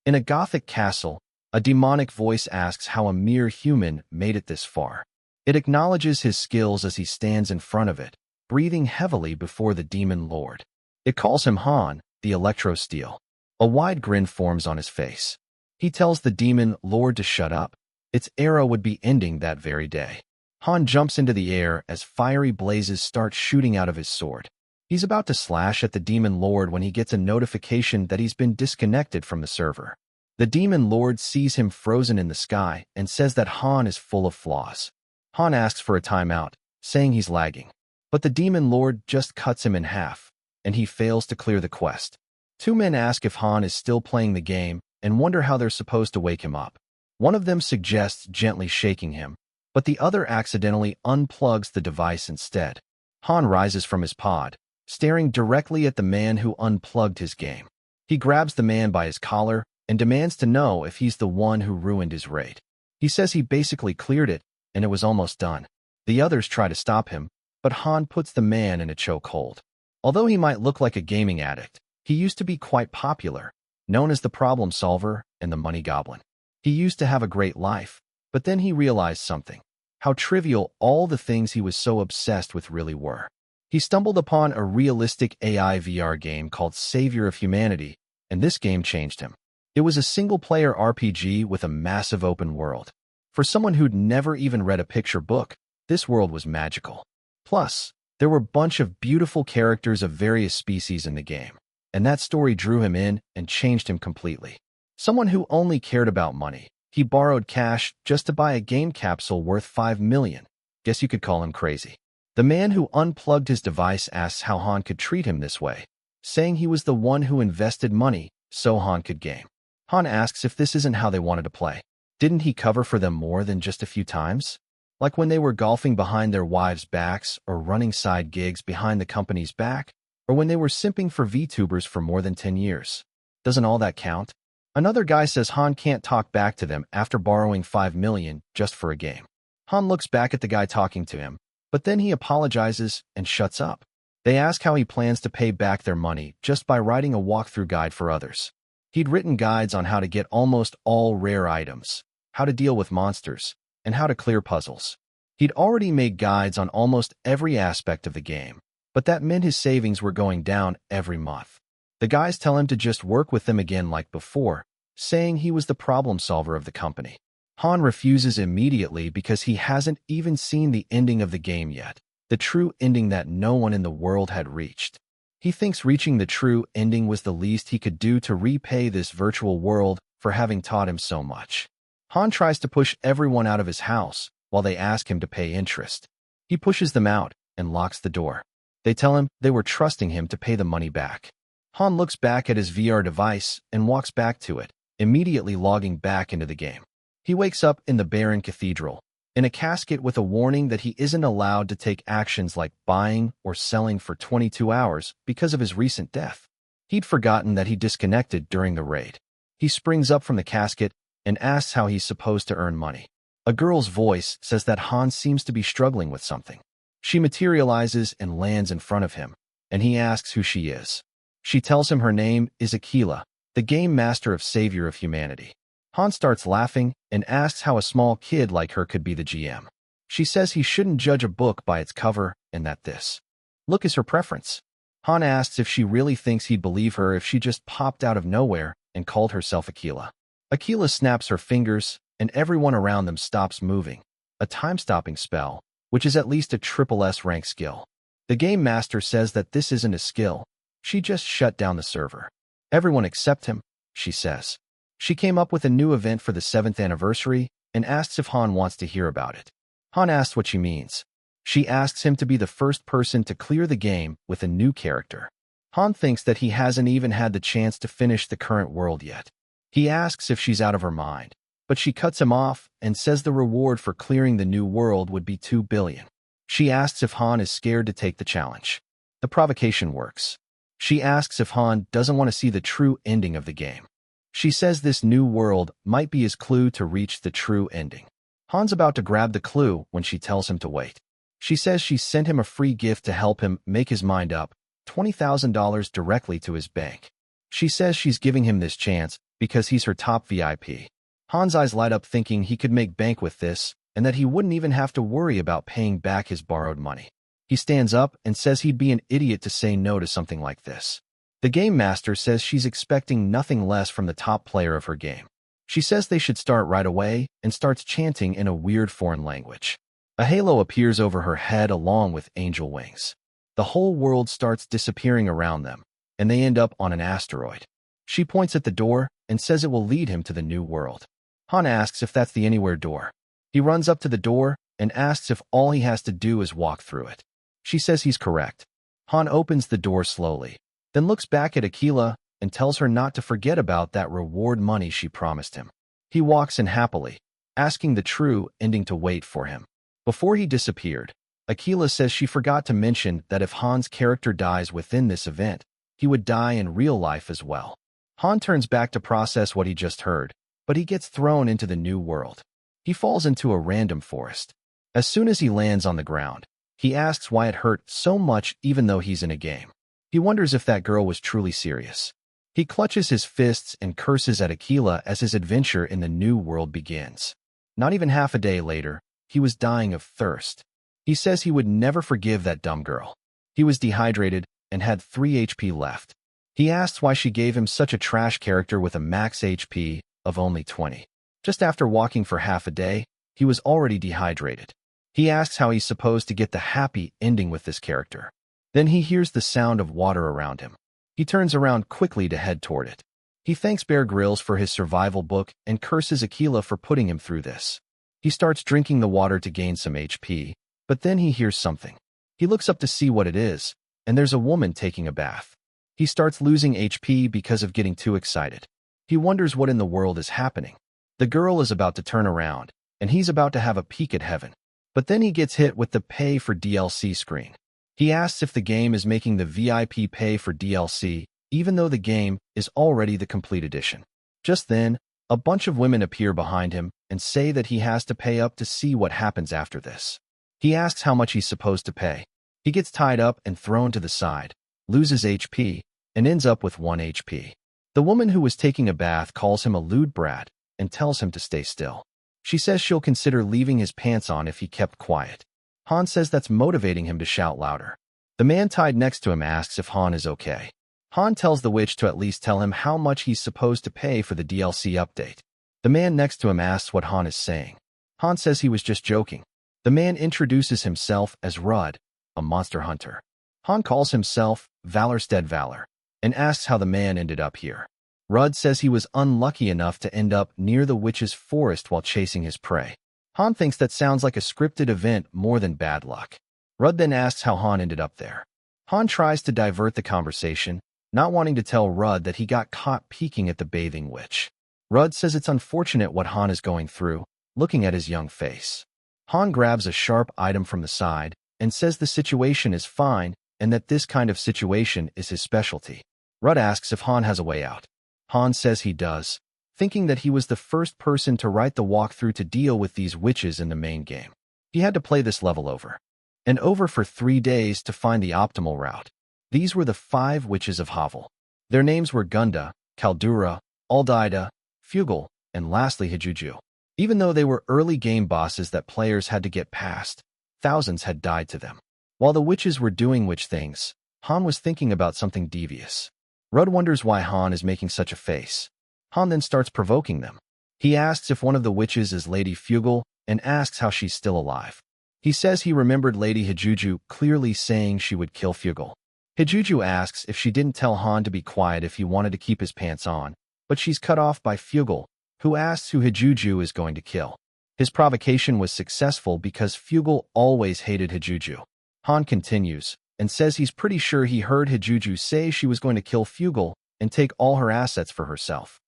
In a Gothic castle, a demonic voice asks how a mere human made it this far. It acknowledges his skills as he stands in front of it, breathing heavily before the demon lord. It calls him Han, the electro-steel. A wide grin forms on his face. He tells the demon lord to shut up. Its era would be ending that very day. Han jumps into the air as fiery blazes start shooting out of his sword. He's about to slash at the demon lord when he gets a notification that he's been disconnected from the server. The demon lord sees him frozen in the sky and says that Han is full of flaws. Han asks for a timeout, saying he's lagging. But the demon lord just cuts him in half, and he fails to clear the quest. Two men ask if Han is still playing the game and wonder how they're supposed to wake him up. One of them suggests gently shaking him, but the other accidentally unplugs the device instead. Han rises from his pod, staring directly at the man who unplugged his game. He grabs the man by his collar and demands to know if he's the one who ruined his raid. He says he basically cleared it and it was almost done. The others try to stop him, but Han puts the man in a chokehold. Although he might look like a gaming addict, he used to be quite popular, known as the problem solver and the money goblin. He used to have a great life, but then he realized something: how trivial all the things he was so obsessed with really were. He stumbled upon a realistic AI VR game called Savior of Humanity, and this game changed him. It was a single-player RPG with a massive open world. For someone who'd never even read a picture book, this world was magical. Plus, there were a bunch of beautiful characters of various species in the game, and that story drew him in and changed him completely. Someone who only cared about money, he borrowed cash just to buy a game capsule worth $5 million. Guess you could call him crazy. The man who unplugged his device asks how Han could treat him this way, saying he was the one who invested money so Han could game. Han asks if this isn't how they wanted to play. Didn't he cover for them more than just a few times? Like when they were golfing behind their wives' backs or running side gigs behind the company's back, or when they were simping for VTubers for more than 10 years. Doesn't all that count? Another guy says Han can't talk back to them after borrowing $5 million just for a game. Han looks back at the guy talking to him, but then he apologizes and shuts up. They ask how he plans to pay back their money just by writing a walkthrough guide for others. He'd written guides on how to get almost all rare items, how to deal with monsters, and how to clear puzzles. He'd already made guides on almost every aspect of the game, but that meant his savings were going down every month. The guys tell him to just work with them again like before, saying he was the problem solver of the company. Han refuses immediately because he hasn't even seen the ending of the game yet, the true ending that no one in the world had reached. He thinks reaching the true ending was the least he could do to repay this virtual world for having taught him so much. Han tries to push everyone out of his house while they ask him to pay interest. He pushes them out and locks the door. They tell him they were trusting him to pay the money back. Han looks back at his VR device and walks back to it, immediately logging back into the game. He wakes up in the barren cathedral, in a casket with a warning that he isn't allowed to take actions like buying or selling for 22 hours because of his recent death. He'd forgotten that he disconnected during the raid. He springs up from the casket and asks how he's supposed to earn money. A girl's voice says that Han seems to be struggling with something. She materializes and lands in front of him, and he asks who she is. She tells him her name is Aquila, the game master of Savior of Humanity. Han starts laughing and asks how a small kid like her could be the GM. She says he shouldn't judge a book by its cover and that this look is her preference. Han asks if she really thinks he'd believe her if she just popped out of nowhere and called herself Aquila. Aquila snaps her fingers and everyone around them stops moving, a time-stopping spell, which is at least a SSS rank skill. The game master says that this isn't a skill. She just shut down the server. Everyone except him, she says. She came up with a new event for the 7th anniversary and asks if Han wants to hear about it. Han asks what she means. She asks him to be the first person to clear the game with a new character. Han thinks that he hasn't even had the chance to finish the current world yet. He asks if she's out of her mind, but she cuts him off and says the reward for clearing the new world would be $2 billion. She asks if Han is scared to take the challenge. The provocation works. She asks if Han doesn't want to see the true ending of the game. She says this new world might be his clue to reach the true ending. Han's about to grab the clue when she tells him to wait. She says she sent him a free gift to help him make his mind up, $20,000 directly to his bank. She says she's giving him this chance because he's her top VIP. Han's eyes light up thinking he could make bank with this and that he wouldn't even have to worry about paying back his borrowed money. He stands up and says he'd be an idiot to say no to something like this. The game master says she's expecting nothing less from the top player of her game. She says they should start right away and starts chanting in a weird foreign language. A halo appears over her head along with angel wings. The whole world starts disappearing around them, and they end up on an asteroid. She points at the door and says it will lead him to the new world. Han asks if that's the anywhere door. He runs up to the door and asks if all he has to do is walk through it. She says he's correct. Han opens the door slowly, then looks back at Aquila and tells her not to forget about that reward money she promised him. He walks in happily, asking the true ending to wait for him. Before he disappeared, Aquila says she forgot to mention that if Han's character dies within this event, he would die in real life as well. Han turns back to process what he just heard, but he gets thrown into the new world. He falls into a random forest. As soon as he lands on the ground, he asks why it hurt so much even though he's in a game. He wonders if that girl was truly serious. He clutches his fists and curses at Aquila as his adventure in the new world begins. Not even half a day later, he was dying of thirst. He says he would never forgive that dumb girl. He was dehydrated and had 3 HP left. He asks why she gave him such a trash character with a max HP of only 20. Just after walking for half a day, he was already dehydrated. He asks how he's supposed to get the happy ending with this character. Then he hears the sound of water around him. He turns around quickly to head toward it. He thanks Bear Grylls for his survival book and curses Aquila for putting him through this. He starts drinking the water to gain some HP, but then he hears something. He looks up to see what it is, and there's a woman taking a bath. He starts losing HP because of getting too excited. He wonders what in the world is happening. The girl is about to turn around, and he's about to have a peek at heaven. But then he gets hit with the pay for DLC screen. He asks if the game is making the VIP pay for DLC, even though the game is already the complete edition. Just then, a bunch of women appear behind him and say that he has to pay up to see what happens after this. He asks how much he's supposed to pay. He gets tied up and thrown to the side, loses HP, and ends up with 1 HP. The woman who was taking a bath calls him a lewd brat and tells him to stay still. She says she'll consider leaving his pants on if he kept quiet. Han says that's motivating him to shout louder. The man tied next to him asks if Han is okay. Han tells the witch to at least tell him how much he's supposed to pay for the DLC update. The man next to him asks what Han is saying. Han says he was just joking. The man introduces himself as Rudd, a monster hunter. Han calls himself Valorstead Valor and asks how the man ended up here. Rudd says he was unlucky enough to end up near the witch's forest while chasing his prey. Han thinks that sounds like a scripted event more than bad luck. Rudd then asks how Han ended up there. Han tries to divert the conversation, not wanting to tell Rudd that he got caught peeking at the bathing witch. Rudd says it's unfortunate what Han is going through, looking at his young face. Han grabs a sharp item from the side and says the situation is fine and that this kind of situation is his specialty. Rudd asks if Han has a way out. Han says he does, thinking that he was the first person to write the walkthrough to deal with these witches in the main game. He had to play this level over and over for 3 days to find the optimal route. These were the 5 witches of Havel. Their names were Gunda, Kaldura, Aldaida, Fugal, and lastly Hajuju. Even though they were early game bosses that players had to get past, thousands had died to them. While the witches were doing witch things, Han was thinking about something devious. Rudd wonders why Han is making such a face. Han then starts provoking them. He asks if one of the witches is Lady Fugal and asks how she's still alive. He says he remembered Lady Hajuju clearly saying she would kill Fugal. Hajuju asks if she didn't tell Han to be quiet if he wanted to keep his pants on, but she's cut off by Fugal, who asks who Hajuju is going to kill. His provocation was successful because Fugal always hated Hajuju. Han continues and says he's pretty sure he heard Hajuju say she was going to kill Fugal and take all her assets for herself.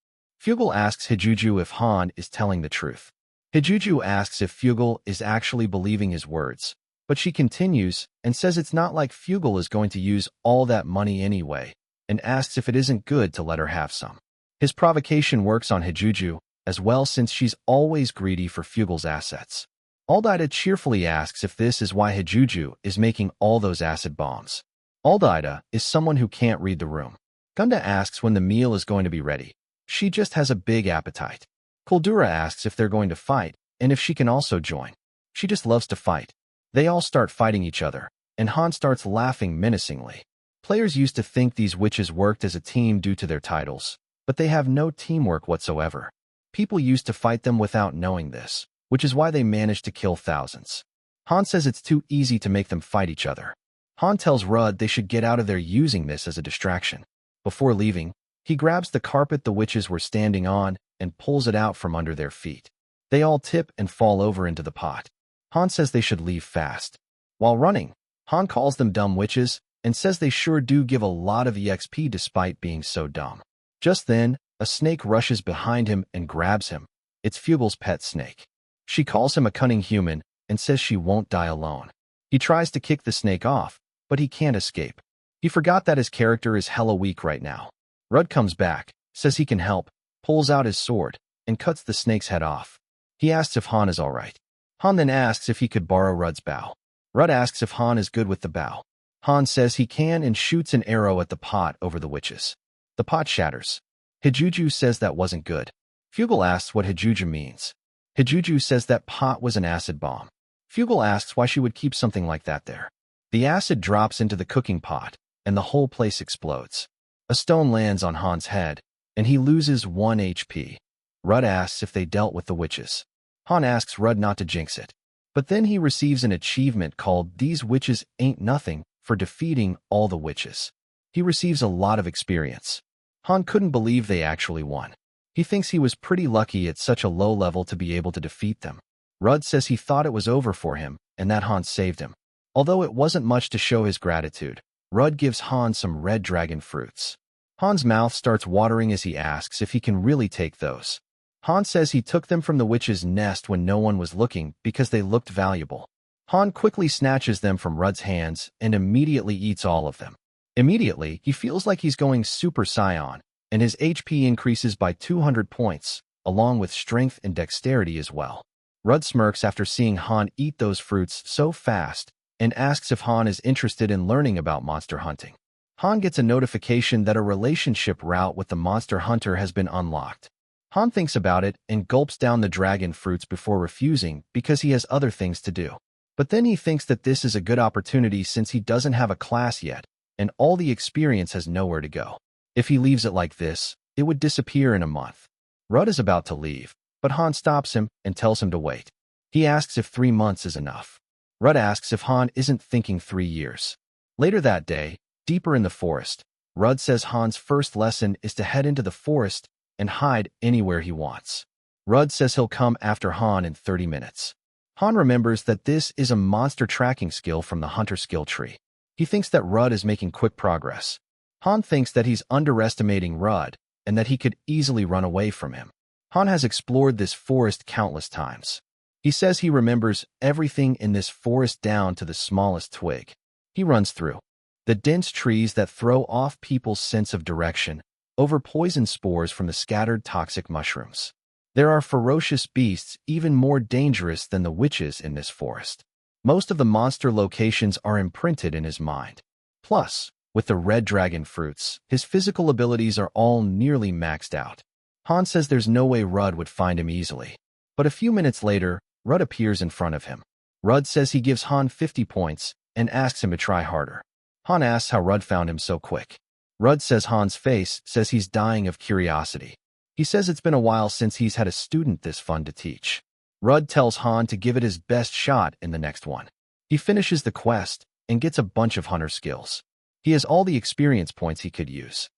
Fugal asks Hajuju if Han is telling the truth. Hajuju asks if Fugal is actually believing his words, but she continues and says it's not like Fugal is going to use all that money anyway, and asks if it isn't good to let her have some. His provocation works on Hajuju as well since she's always greedy for Fugal's assets. Aldaida cheerfully asks if this is why Hajuju is making all those acid bombs. Aldaida is someone who can't read the room. Gunda asks when the meal is going to be ready. She just has a big appetite. Kuldura asks if they're going to fight, and if she can also join. She just loves to fight. They all start fighting each other, and Han starts laughing menacingly. Players used to think these witches worked as a team due to their titles, but they have no teamwork whatsoever. People used to fight them without knowing this, which is why they managed to kill thousands. Han says it's too easy to make them fight each other. Han tells Rudd they should get out of there using this as a distraction. Before leaving, he grabs the carpet the witches were standing on and pulls it out from under their feet. They all tip and fall over into the pot. Han says they should leave fast. While running, Han calls them dumb witches and says they sure do give a lot of EXP despite being so dumb. Just then, a snake rushes behind him and grabs him. It's Fugel's pet snake. She calls him a cunning human and says she won't die alone. He tries to kick the snake off, but he can't escape. He forgot that his character is hella weak right now. Rudd comes back, says he can help, pulls out his sword, and cuts the snake's head off. He asks if Han is alright. Han then asks if he could borrow Rudd's bow. Rudd asks if Han is good with the bow. Han says he can and shoots an arrow at the pot over the witches. The pot shatters. Hijuju says that wasn't good. Fugel asks what Hijuju means. Hijuju says that pot was an acid bomb. Fugel asks why she would keep something like that there. The acid drops into the cooking pot, and the whole place explodes. A stone lands on Han's head, and he loses 1 HP. Rudd asks if they dealt with the witches. Han asks Rudd not to jinx it. But then he receives an achievement called These Witches Ain't Nothing for defeating all the witches. He receives a lot of experience. Han couldn't believe they actually won. He thinks he was pretty lucky at such a low level to be able to defeat them. Rudd says he thought it was over for him and that Han saved him. Although it wasn't much to show his gratitude, Rudd gives Han some red dragon fruits. Han's mouth starts watering as he asks if he can really take those. Han says he took them from the witch's nest when no one was looking because they looked valuable. Han quickly snatches them from Rudd's hands and immediately eats all of them. Immediately, he feels like he's going Super Saiyan, and his HP increases by 200 points, along with strength and dexterity as well. Rudd smirks after seeing Han eat those fruits so fast and asks if Han is interested in learning about monster hunting. Han gets a notification that a relationship route with the monster hunter has been unlocked. Han thinks about it and gulps down the dragon fruits before refusing because he has other things to do. But then he thinks that this is a good opportunity since he doesn't have a class yet, and all the experience has nowhere to go. If he leaves it like this, it would disappear in a month. Rudd is about to leave, but Han stops him and tells him to wait. He asks if 3 months is enough. Rudd asks if Han isn't thinking 3 years. Later that day, deeper in the forest, Rudd says Han's first lesson is to head into the forest and hide anywhere he wants. Rudd says he'll come after Han in 30 minutes. Han remembers that this is a monster tracking skill from the hunter skill tree. He thinks that Rudd is making quick progress. Han thinks that he's underestimating Rudd and that he could easily run away from him. Han has explored this forest countless times. He says he remembers everything in this forest down to the smallest twig. He runs through the dense trees that throw off people's sense of direction over poison spores from the scattered toxic mushrooms. There are ferocious beasts even more dangerous than the witches in this forest. Most of the monster locations are imprinted in his mind. Plus, with the red dragon fruits, his physical abilities are all nearly maxed out. Han says there's no way Rudd would find him easily. But a few minutes later, Rudd appears in front of him. Rudd says he gives Han 50 points and asks him to try harder. Han asks how Rudd found him so quick. Rudd says Han's face says he's dying of curiosity. He says it's been a while since he's had a student this fun to teach. Rudd tells Han to give it his best shot in the next one. He finishes the quest and gets a bunch of hunter skills. He has all the experience points he could use.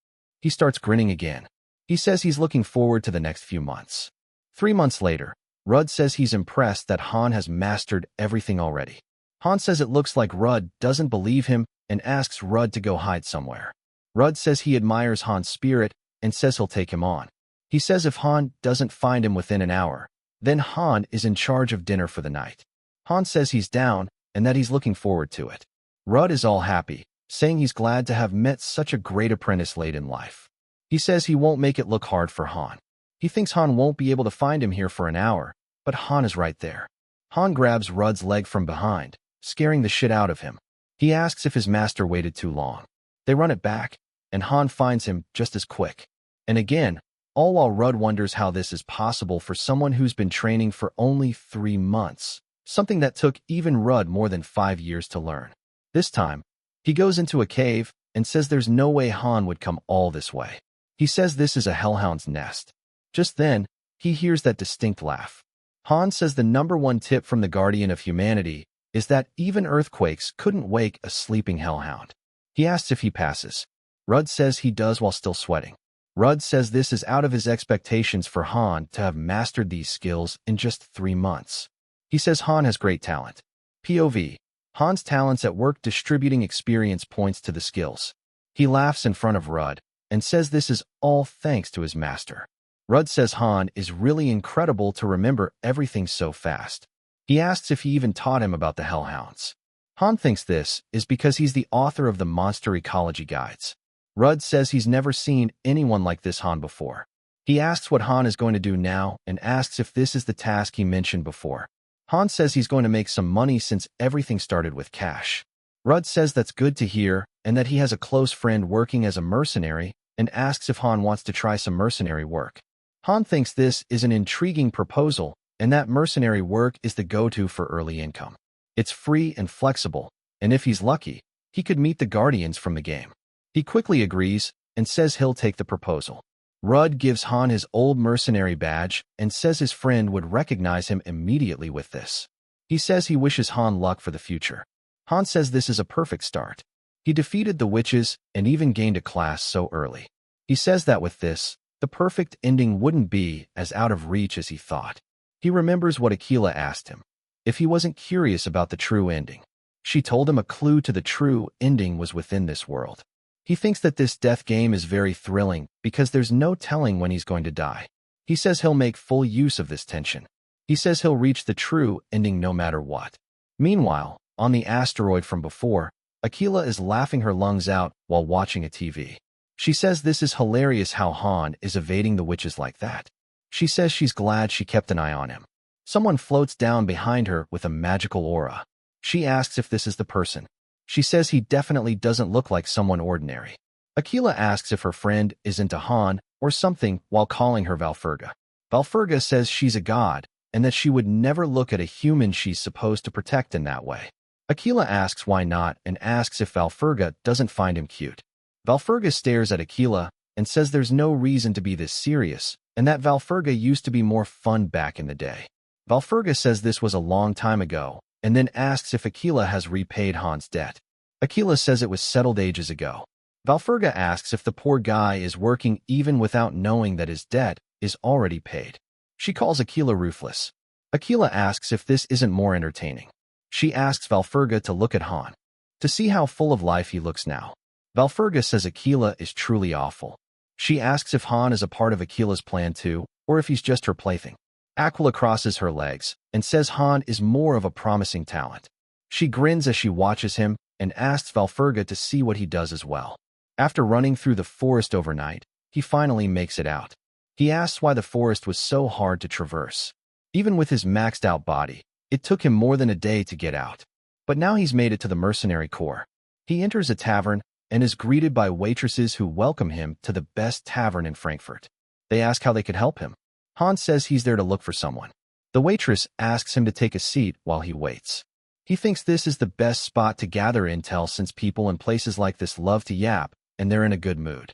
He starts grinning again. He says he's looking forward to the next few months. 3 months later, Rudd says he's impressed that Han has mastered everything already. Han says it looks like Rudd doesn't believe him and asks Rudd to go hide somewhere. Rudd says he admires Han's spirit and says he'll take him on. He says if Han doesn't find him within an hour, then Han is in charge of dinner for the night. Han says he's down and that he's looking forward to it. Rudd is all happy, saying he's glad to have met such a great apprentice late in life. He says he won't make it look hard for Han. He thinks Han won't be able to find him here for an hour, but Han is right there. Han grabs Rudd's leg from behind, scaring the shit out of him. He asks if his master waited too long. They run it back, and Han finds him just as quick. And again, all while Rudd wonders how this is possible for someone who's been training for only 3 months, something that took even Rudd more than 5 years to learn. This time, he goes into a cave and says there's no way Han would come all this way. He says this is a hellhound's nest. Just then, he hears that distinct laugh. Han says the #1 tip from the Guardian of Humanity is that even earthquakes couldn't wake a sleeping hellhound. He asks if he passes. Rudd says he does while still sweating. Rudd says this is out of his expectations for Han to have mastered these skills in just 3 months. He says Han has great talent. POV. Han's talents at work distributing experience points to the skills. He laughs in front of Rudd and says this is all thanks to his master. Rudd says Han is really incredible to remember everything so fast. He asks if he even taught him about the hellhounds. Han thinks this is because he's the author of the monster ecology guides. Rudd says he's never seen anyone like this Han before. He asks what Han is going to do now and asks if this is the task he mentioned before. Han says he's going to make some money since everything started with cash. Rudd says that's good to hear and that he has a close friend working as a mercenary and asks if Han wants to try some mercenary work. Han thinks this is an intriguing proposal and that mercenary work is the go-to for early income. It's free and flexible, and if he's lucky, he could meet the Guardians from the game. He quickly agrees and says he'll take the proposal. Rudd gives Han his old mercenary badge and says his friend would recognize him immediately with this. He says he wishes Han luck for the future. Han says this is a perfect start. He defeated the witches and even gained a class so early. He says that with this, the perfect ending wouldn't be as out of reach as he thought. He remembers what Aquila asked him, if he wasn't curious about the true ending. She told him a clue to the true ending was within this world. He thinks that this death game is very thrilling because there's no telling when he's going to die. He says he'll make full use of this tension. He says he'll reach the true ending no matter what. Meanwhile, on the asteroid from before, Aquila is laughing her lungs out while watching a TV. She says this is hilarious how Han is evading the witches like that. She says she's glad she kept an eye on him. Someone floats down behind her with a magical aura. She asks if this is the person. She says he definitely doesn't look like someone ordinary. Aquila asks if her friend is into Han or something while calling her Valferga. Valferga says she's a god and that she would never look at a human she's supposed to protect in that way. Aquila asks why not and asks if Valferga doesn't find him cute. Valferga stares at Aquila and says there's no reason to be this serious and that Valferga used to be more fun back in the day. Valferga says this was a long time ago and then asks if Aquila has repaid Han's debt. Aquila says it was settled ages ago. Valferga asks if the poor guy is working even without knowing that his debt is already paid. She calls Aquila ruthless. Aquila asks if this isn't more entertaining. She asks Valferga to look at Han, to see how full of life he looks now. Valferga says Aquila is truly awful. She asks if Han is a part of Aquila's plan too, or if he's just her plaything. Aquila crosses her legs and says Han is more of a promising talent. She grins as she watches him and asks Valferga to see what he does as well. After running through the forest overnight, he finally makes it out. He asks why the forest was so hard to traverse. Even with his maxed out body, it took him more than a day to get out. But now he's made it to the mercenary corps. He enters a tavern and is greeted by waitresses who welcome him to the best tavern in Frankfurt. They ask how they could help him. Han says he's there to look for someone. The waitress asks him to take a seat while he waits. He thinks this is the best spot to gather intel since people in places like this love to yap and they're in a good mood.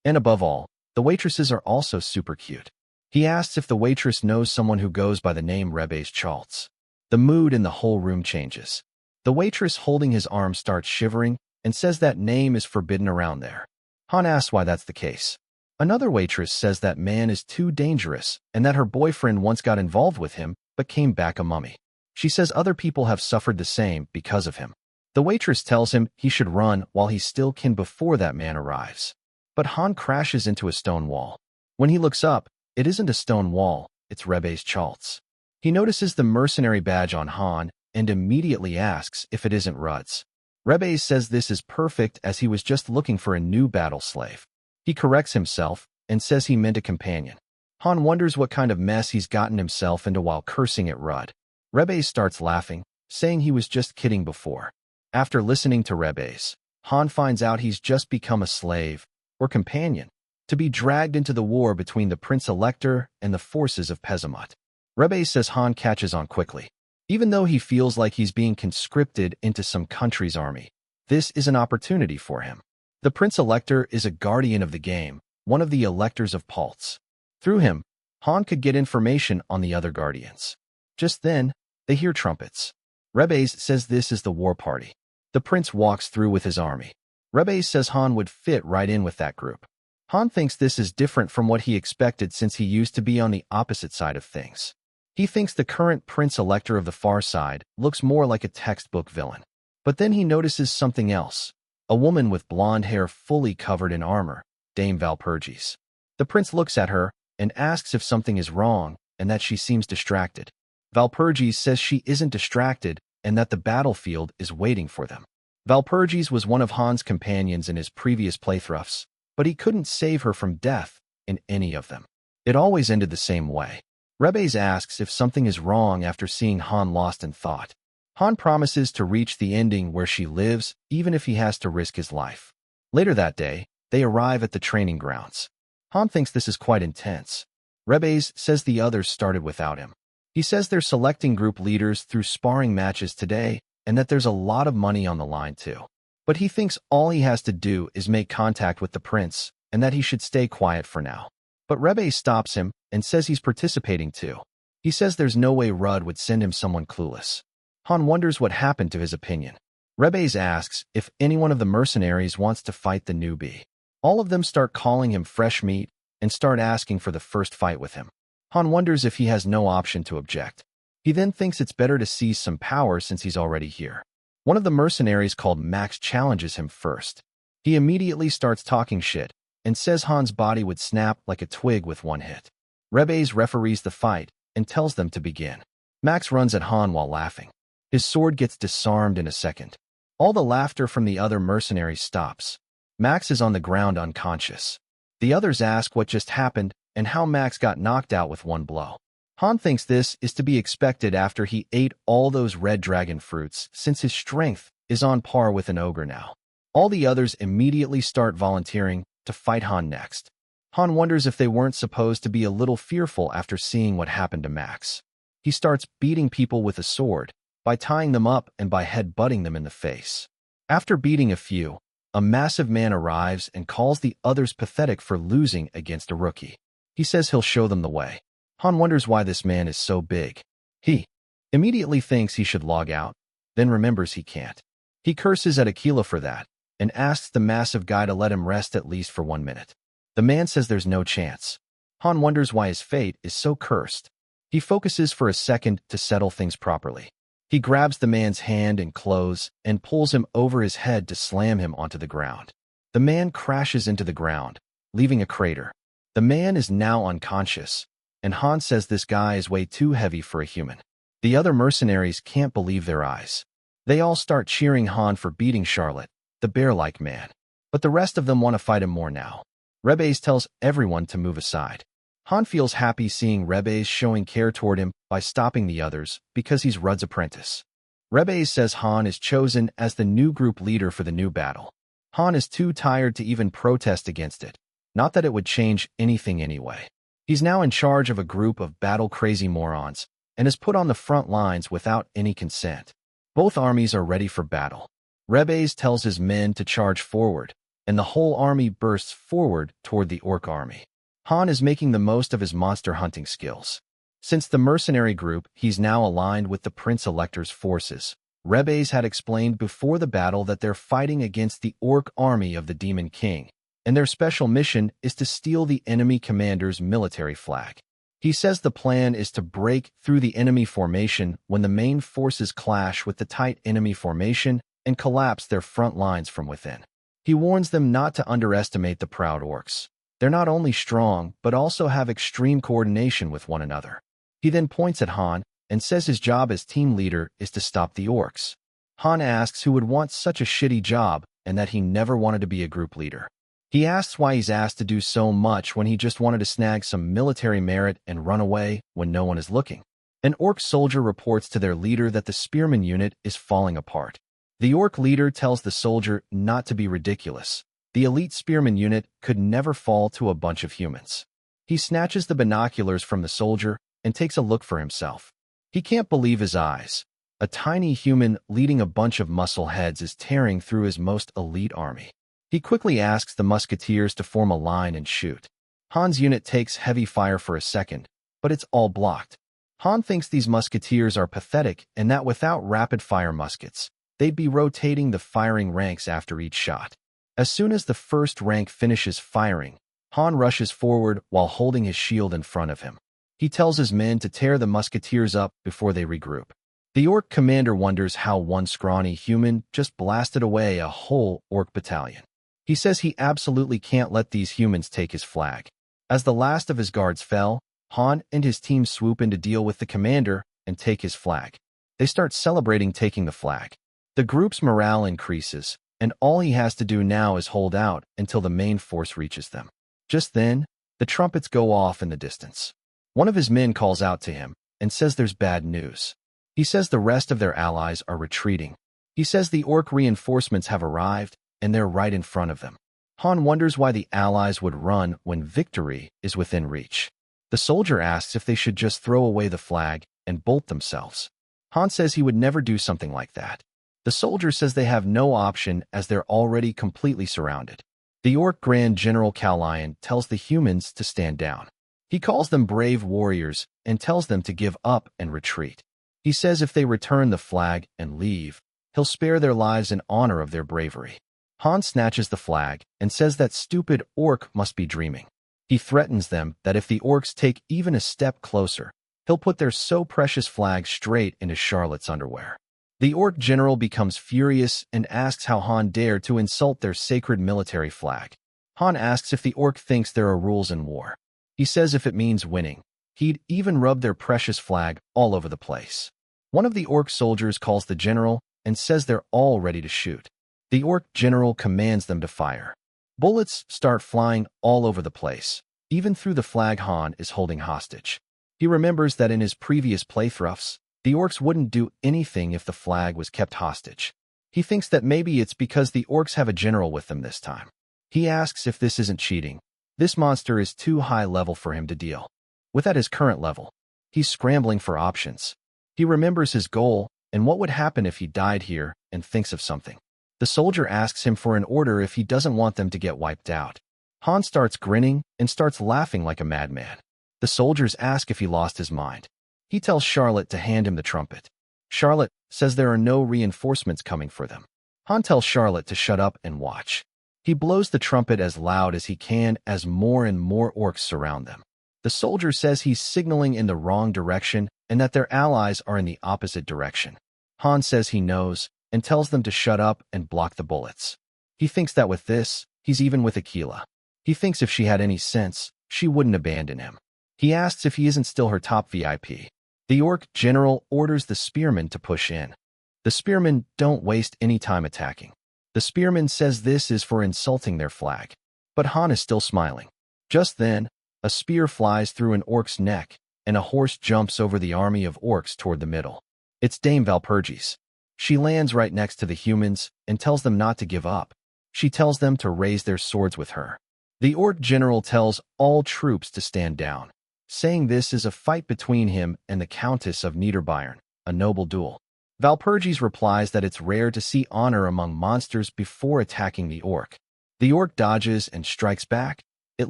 And above all, the waitresses are also super cute. He asks if the waitress knows someone who goes by the name Rebes Chaltz. The mood in the whole room changes. The waitress holding his arm starts shivering and says that name is forbidden around there. Han asks why that's the case. Another waitress says that man is too dangerous and that her boyfriend once got involved with him but came back a mummy. She says other people have suffered the same because of him. The waitress tells him he should run while he still can before that man arrives. But Han crashes into a stone wall. When he looks up, it isn't a stone wall, it's Rebes Chaltz. He notices the mercenary badge on Han and immediately asks if it isn't Rudd's. Rebes says this is perfect as he was just looking for a new battle slave. He corrects himself and says he meant a companion. Han wonders what kind of mess he's gotten himself into while cursing at Rudd. Rebes starts laughing, saying he was just kidding before. After listening to Rebes, Han finds out he's just become a slave, or companion, to be dragged into the war between the Prince-Elector and the forces of Pesamut. Rebbe says Han catches on quickly. Even though he feels like he's being conscripted into some country's army, this is an opportunity for him. The Prince-Elector is a guardian of the game, one of the electors of Pulse. Through him, Han could get information on the other guardians. Just then, they hear trumpets. Rebbe says this is the war party. The prince walks through with his army. Rebbe says Han would fit right in with that group. Han thinks this is different from what he expected since he used to be on the opposite side of things. He thinks the current Prince-Elector of the far side looks more like a textbook villain. But then he notices something else. A woman with blonde hair fully covered in armor, Dame Valperis. The prince looks at her and asks if something is wrong and that she seems distracted. Valperis says she isn't distracted and that the battlefield is waiting for them. Valperis was one of Han's companions in his previous playthroughs, but he couldn't save her from death in any of them. It always ended the same way. Rebbe asks if something is wrong after seeing Han lost in thought. Han promises to reach the ending where she lives, even if he has to risk his life. Later that day, they arrive at the training grounds. Han thinks this is quite intense. Rebbe says the others started without him. He says they're selecting group leaders through sparring matches today and that there's a lot of money on the line too. But he thinks all he has to do is make contact with the prince and that he should stay quiet for now. But Rebbe stops him and says he's participating too. He says there's no way Rudd would send him someone clueless. Han wonders what happened to his opinion. Rebbe asks if any one of the mercenaries wants to fight the newbie. All of them start calling him fresh meat and start asking for the first fight with him. Han wonders if he has no option to object. He then thinks it's better to seize some power since he's already here. One of the mercenaries called Max challenges him first. He immediately starts talking shit and says Han's body would snap like a twig with one hit. Rebbe referees the fight and tells them to begin. Max runs at Han while laughing. His sword gets disarmed in a second. All the laughter from the other mercenaries stops. Max is on the ground unconscious. The others ask what just happened and how Max got knocked out with one blow. Han thinks this is to be expected after he ate all those red dragon fruits, since his strength is on par with an ogre now. All the others immediately start volunteering to fight Han next. Han wonders if they weren't supposed to be a little fearful after seeing what happened to Max. He starts beating people with a sword, by tying them up and by head-butting them in the face. After beating a few, a massive man arrives and calls the others pathetic for losing against a rookie. He says he'll show them the way. Han wonders why this man is so big. He immediately thinks he should log out, then remembers he can't. He curses at Aquila for that, and asks the massive guy to let him rest at least for 1 minute. The man says there's no chance. Han wonders why his fate is so cursed. He focuses for a second to settle things properly. He grabs the man's hand and clothes and pulls him over his head to slam him onto the ground. The man crashes into the ground, leaving a crater. The man is now unconscious, and Han says this guy is way too heavy for a human. The other mercenaries can't believe their eyes. They all start cheering Han for beating Charlotte, the bear-like man. But the rest of them want to fight him more now. Rebbe tells everyone to move aside. Han feels happy seeing Rebbe showing care toward him by stopping the others because he's Rudd's apprentice. Rebbe says Han is chosen as the new group leader for the new battle. Han is too tired to even protest against it. Not that it would change anything anyway. He's now in charge of a group of battle-crazy morons and is put on the front lines without any consent. Both armies are ready for battle. Rebbe tells his men to charge forward, and the whole army bursts forward toward the orc army. Han is making the most of his monster hunting skills. Since the mercenary group, he's now aligned with the Prince-Elector's forces. Rebbe had explained before the battle that they're fighting against the orc army of the Demon King, and their special mission is to steal the enemy commander's military flag. He says the plan is to break through the enemy formation when the main forces clash with the tight enemy formation and collapse their front lines from within. He warns them not to underestimate the proud orcs. They're not only strong, but also have extreme coordination with one another. He then points at Han and says his job as team leader is to stop the orcs. Han asks who would want such a shitty job and that he never wanted to be a group leader. He asks why he's asked to do so much when he just wanted to snag some military merit and run away when no one is looking. An orc soldier reports to their leader that the spearman unit is falling apart. The orc leader tells the soldier not to be ridiculous, The elite spearman unit could never fall to a bunch of humans. He snatches the binoculars from the soldier and takes a look for himself. He can't believe his eyes. A tiny human leading a bunch of muscle heads is tearing through his most elite army. He quickly asks the musketeers to form a line and shoot. Han's unit takes heavy fire for a second, but it's all blocked. Han thinks these musketeers are pathetic and that without rapid-fire muskets, they'd be rotating the firing ranks after each shot. As soon as the first rank finishes firing, Han rushes forward while holding his shield in front of him. He tells his men to tear the musketeers up before they regroup. The orc commander wonders how one scrawny human just blasted away a whole orc battalion. He says he absolutely can't let these humans take his flag. As the last of his guards fell, Han and his team swoop in to deal with the commander and take his flag. They start celebrating taking the flag. The group's morale increases, and all he has to do now is hold out until the main force reaches them. Just then, the trumpets go off in the distance. One of his men calls out to him and says there's bad news. He says the rest of their allies are retreating. He says the orc reinforcements have arrived, and they're right in front of them. Han wonders why the allies would run when victory is within reach. The soldier asks if they should just throw away the flag and bolt themselves. Han says he would never do something like that. The soldier says they have no option as they're already completely surrounded. The orc Grand General Calion tells the humans to stand down. He calls them brave warriors and tells them to give up and retreat. He says if they return the flag and leave, he'll spare their lives in honor of their bravery. Han snatches the flag and says that stupid orc must be dreaming. He threatens them that if the orcs take even a step closer, he'll put their so precious flag straight into Charlotte's underwear. The orc general becomes furious and asks how Han dared to insult their sacred military flag. Han asks if the orc thinks there are rules in war. He says if it means winning, he'd even rub their precious flag all over the place. One of the orc soldiers calls the general and says they're all ready to shoot. The orc general commands them to fire. Bullets start flying all over the place, even through the flag Han is holding hostage. He remembers that in his previous playthroughs, the orcs wouldn't do anything if the flag was kept hostage. He thinks that maybe it's because the orcs have a general with them this time. He asks if this isn't cheating. This monster is too high level for him to deal with at his current level. He's scrambling for options. He remembers his goal and what would happen if he died here and thinks of something. The soldier asks him for an order if he doesn't want them to get wiped out. Han starts grinning and starts laughing like a madman. The soldiers ask if he lost his mind. He tells Charlotte to hand him the trumpet. Charlotte says there are no reinforcements coming for them. Han tells Charlotte to shut up and watch. He blows the trumpet as loud as he can as more and more orcs surround them. The soldier says he's signaling in the wrong direction and that their allies are in the opposite direction. Han says he knows and tells them to shut up and block the bullets. He thinks that with this, he's even with Aquila. He thinks if she had any sense, she wouldn't abandon him. He asks if he isn't still her top VIP. The orc general orders the spearmen to push in. The spearmen don't waste any time attacking. The spearman says this is for insulting their flag. But Han is still smiling. Just then, a spear flies through an orc's neck, and a horse jumps over the army of orcs toward the middle. It's Dame Valperis. She lands right next to the humans and tells them not to give up. She tells them to raise their swords with her. The orc general tells all troops to stand down, saying this is a fight between him and the Countess of Niederbayern, a noble duel. Valperis replies that it's rare to see honor among monsters before attacking the orc. The orc dodges and strikes back. It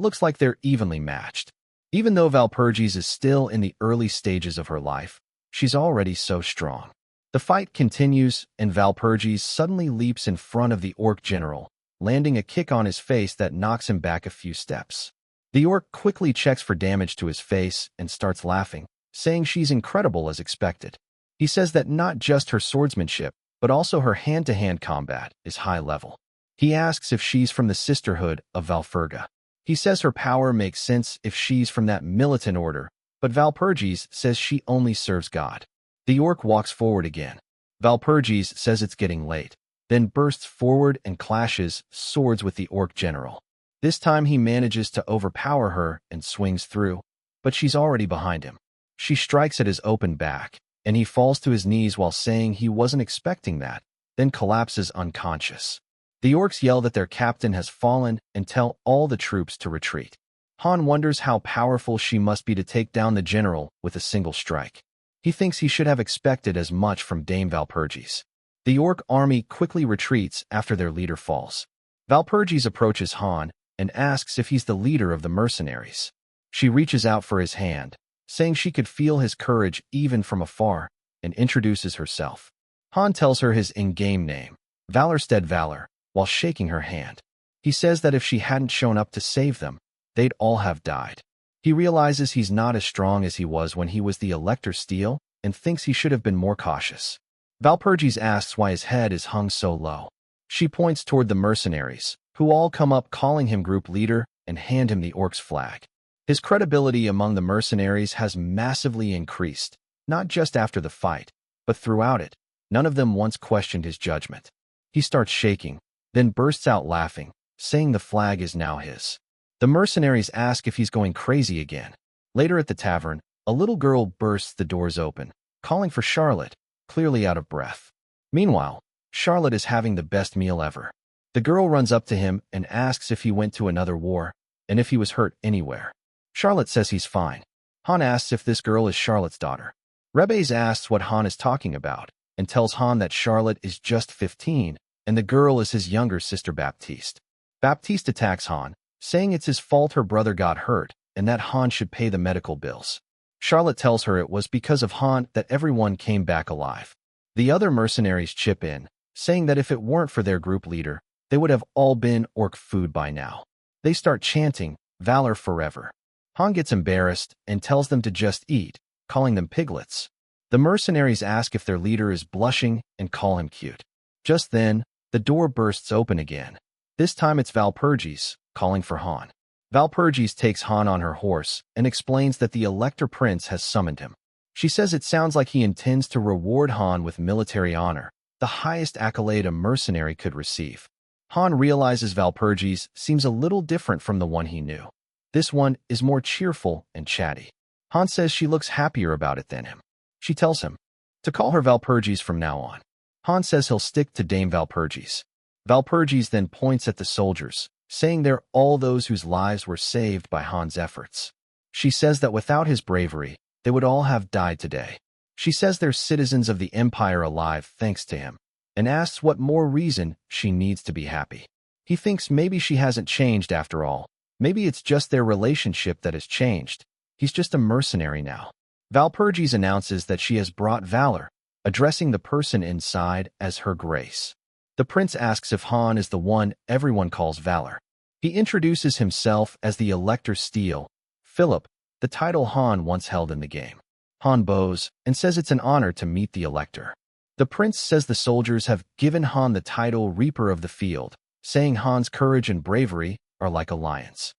looks like they're evenly matched. Even though Valperis is still in the early stages of her life, she's already so strong. The fight continues, and Valperis suddenly leaps in front of the orc general, landing a kick on his face that knocks him back a few steps. The orc quickly checks for damage to his face and starts laughing, saying she's incredible as expected. He says that not just her swordsmanship, but also her hand-to-hand combat is high level. He asks if she's from the Sisterhood of Valfurga. He says her power makes sense if she's from that militant order, but Valperis says she only serves God. The orc walks forward again. Valperis says it's getting late, then bursts forward and clashes swords with the orc general. This time he manages to overpower her and swings through, but she's already behind him. She strikes at his open back, and he falls to his knees while saying he wasn't expecting that, then collapses unconscious. The orcs yell that their captain has fallen and tell all the troops to retreat. Han wonders how powerful she must be to take down the general with a single strike. He thinks he should have expected as much from Dame Valpurgis. The orc army quickly retreats after their leader falls. Valpurgis approaches Han and asks if he's the leader of the mercenaries. She reaches out for his hand, saying she could feel his courage even from afar, and introduces herself. Han tells her his in-game name, Valorstead Valor, while shaking her hand. He says that if she hadn't shown up to save them, they'd all have died. He realizes he's not as strong as he was when he was the Elector Steel and thinks he should have been more cautious. Valpurgis asks why his head is hung so low. She points toward the mercenaries, who all come up calling him group leader and hand him the orc's flag. His credibility among the mercenaries has massively increased, not just after the fight, but throughout it. None of them once questioned his judgment. He starts shaking, then bursts out laughing, saying the flag is now his. The mercenaries ask if he's going crazy again. Later at the tavern, a little girl bursts the doors open, calling for Charlotte, clearly out of breath. Meanwhile, Charlotte is having the best meal ever. The girl runs up to him and asks if he went to another war, and if he was hurt anywhere. Charlotte says he's fine. Han asks if this girl is Charlotte's daughter. Rebes asks what Han is talking about, and tells Han that Charlotte is just 15, and the girl is his younger sister Baptiste. Baptiste attacks Han, saying it's his fault her brother got hurt, and that Han should pay the medical bills. Charlotte tells her it was because of Han that everyone came back alive. The other mercenaries chip in, saying that if it weren't for their group leader, they would have all been orc food by now. They start chanting, Valor forever. Han gets embarrassed and tells them to just eat, calling them piglets. The mercenaries ask if their leader is blushing and call him cute. Just then, the door bursts open again. This time it's Valpurgis, calling for Han. Valpurgis takes Han on her horse and explains that the Elector Prince has summoned him. She says it sounds like he intends to reward Han with military honor, the highest accolade a mercenary could receive. Han realizes Valpurgis seems a little different from the one he knew. This one is more cheerful and chatty. Han says she looks happier about it than him. She tells him to call her Valpurgis from now on. Han says he'll stick to Dame Valpurgis. Valpurgis then points at the soldiers, saying they're all those whose lives were saved by Han's efforts. She says that without his bravery, they would all have died today. She says they're citizens of the Empire alive thanks to him, and asks what more reason she needs to be happy. He thinks maybe she hasn't changed after all. Maybe it's just their relationship that has changed. He's just a mercenary now. Valpurgis announces that she has brought Valor, addressing the person inside as Her Grace. The prince asks if Han is the one everyone calls Valor. He introduces himself as the Elector Steel, Philip, the title Han once held in the game. Han bows and says it's an honor to meet the Elector. The prince says the soldiers have given Han the title Reaper of the Field, saying Han's courage and bravery are like a lion's.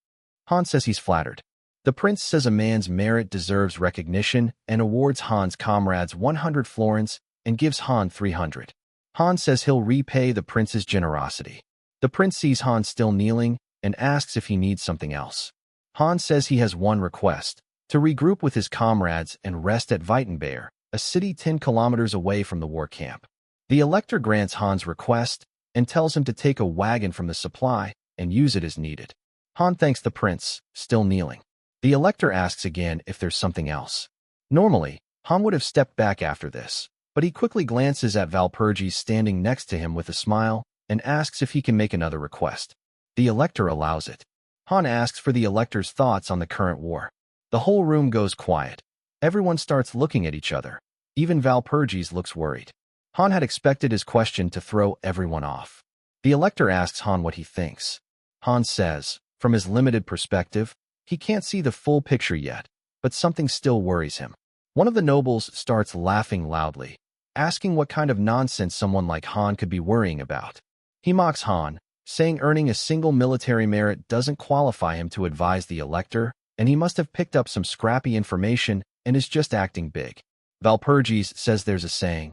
Han says he's flattered. The prince says a man's merit deserves recognition and awards Han's comrades 100 florins and gives Han 300. Han says he'll repay the prince's generosity. The prince sees Han still kneeling and asks if he needs something else. Han says he has one request, to regroup with his comrades and rest at Weitenbeer, a city 10 kilometers away from the war camp. The Elector grants Han's request and tells him to take a wagon from the supply and use it as needed. Han thanks the prince, still kneeling. The Elector asks again if there's something else. Normally, Han would have stepped back after this, but he quickly glances at Valpurgis standing next to him with a smile and asks if he can make another request. The Elector allows it. Han asks for the Elector's thoughts on the current war. The whole room goes quiet. Everyone starts looking at each other. Even Valpurgis looks worried. Han had expected his question to throw everyone off. The Elector asks Han what he thinks. Han says, from his limited perspective, he can't see the full picture yet, but something still worries him. One of the nobles starts laughing loudly, asking what kind of nonsense someone like Han could be worrying about. He mocks Han, saying earning a single military merit doesn't qualify him to advise the Elector, and he must have picked up some scrappy information and is just acting big. Valpurgis says there's a saying,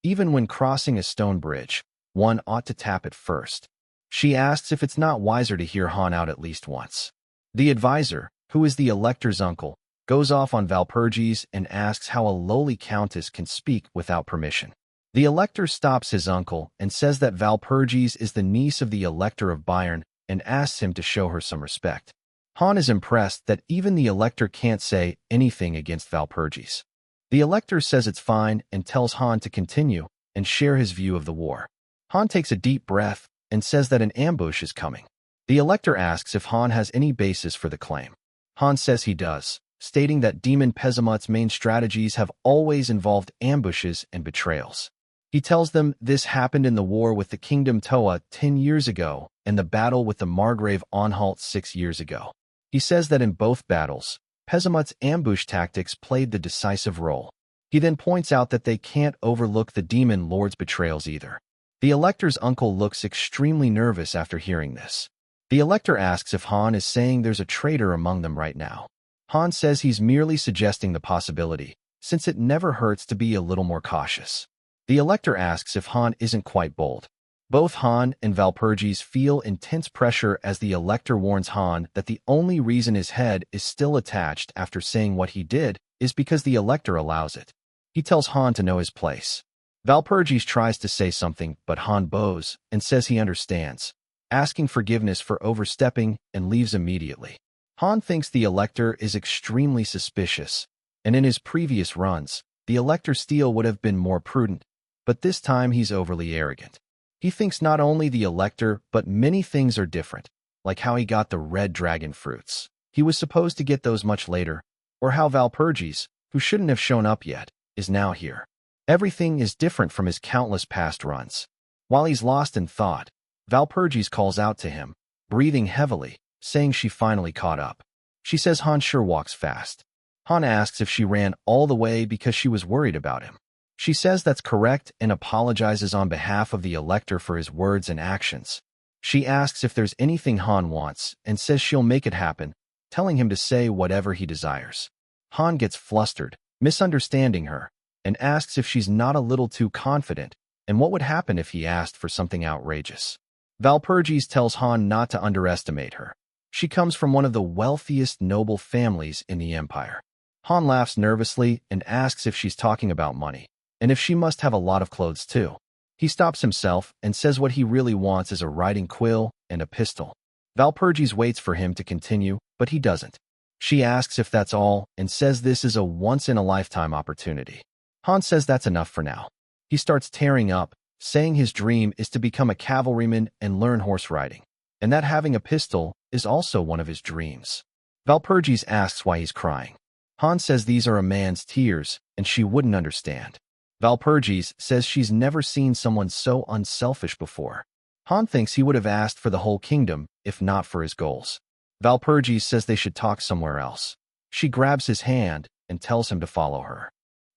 even when crossing a stone bridge, one ought to tap it first. She asks if it's not wiser to hear Han out at least once. The advisor, who is the Elector's uncle, goes off on Valpurgis and asks how a lowly countess can speak without permission. The elector stops his uncle and says that Valpurgis is the niece of the elector of Bayern and asks him to show her some respect. Han is impressed that even the elector can't say anything against Valpurgis. The elector says it's fine and tells Han to continue and share his view of the war. Han takes a deep breath and says that an ambush is coming. The elector asks if Han has any basis for the claim. Han says he does, stating that Demon Pesamut's main strategies have always involved ambushes and betrayals. He tells them this happened in the war with the Kingdom Toa 10 years ago and the battle with the Margrave Anhalt 6 years ago. He says that in both battles, Pesamut's ambush tactics played the decisive role. He then points out that they can't overlook the Demon Lord's betrayals either. The elector's uncle looks extremely nervous after hearing this. The elector asks if Han is saying there's a traitor among them right now. Han says he's merely suggesting the possibility, since it never hurts to be a little more cautious. The elector asks if Han isn't quite bold. Both Han and Valpurgis feel intense pressure as the elector warns Han that the only reason his head is still attached after saying what he did is because the elector allows it. He tells Han to know his place. Valpurgis tries to say something, but Han bows and says he understands, asking forgiveness for overstepping and leaves immediately. Han thinks the elector is extremely suspicious, and in his previous runs, the elector's steel would have been more prudent, but this time he's overly arrogant. He thinks not only the elector, but many things are different, like how he got the red dragon fruits. He was supposed to get those much later, or how Valpurgis, who shouldn't have shown up yet, is now here. Everything is different from his countless past runs. While he's lost in thought, Valpurgis calls out to him, breathing heavily, saying she finally caught up. She says Han sure walks fast. Han asks if she ran all the way because she was worried about him. She says that's correct and apologizes on behalf of the elector for his words and actions. She asks if there's anything Han wants and says she'll make it happen, telling him to say whatever he desires. Han gets flustered, misunderstanding her, and asks if she's not a little too confident and what would happen if he asked for something outrageous. Valpurgis tells Han not to underestimate her. She comes from one of the wealthiest noble families in the Empire. Han laughs nervously and asks if she's talking about money, and if she must have a lot of clothes too. He stops himself and says what he really wants is a writing quill and a pistol. Valpurgis waits for him to continue, but he doesn't. She asks if that's all and says this is a once-in-a-lifetime opportunity. Han says that's enough for now. He starts tearing up, saying his dream is to become a cavalryman and learn horse riding, and that having a pistol is also one of his dreams. Valpurgis asks why he's crying. Han says these are a man's tears, and she wouldn't understand. Valpurgis says she's never seen someone so unselfish before. Han thinks he would have asked for the whole kingdom, if not for his goals. Valpurgis says they should talk somewhere else. She grabs his hand and tells him to follow her.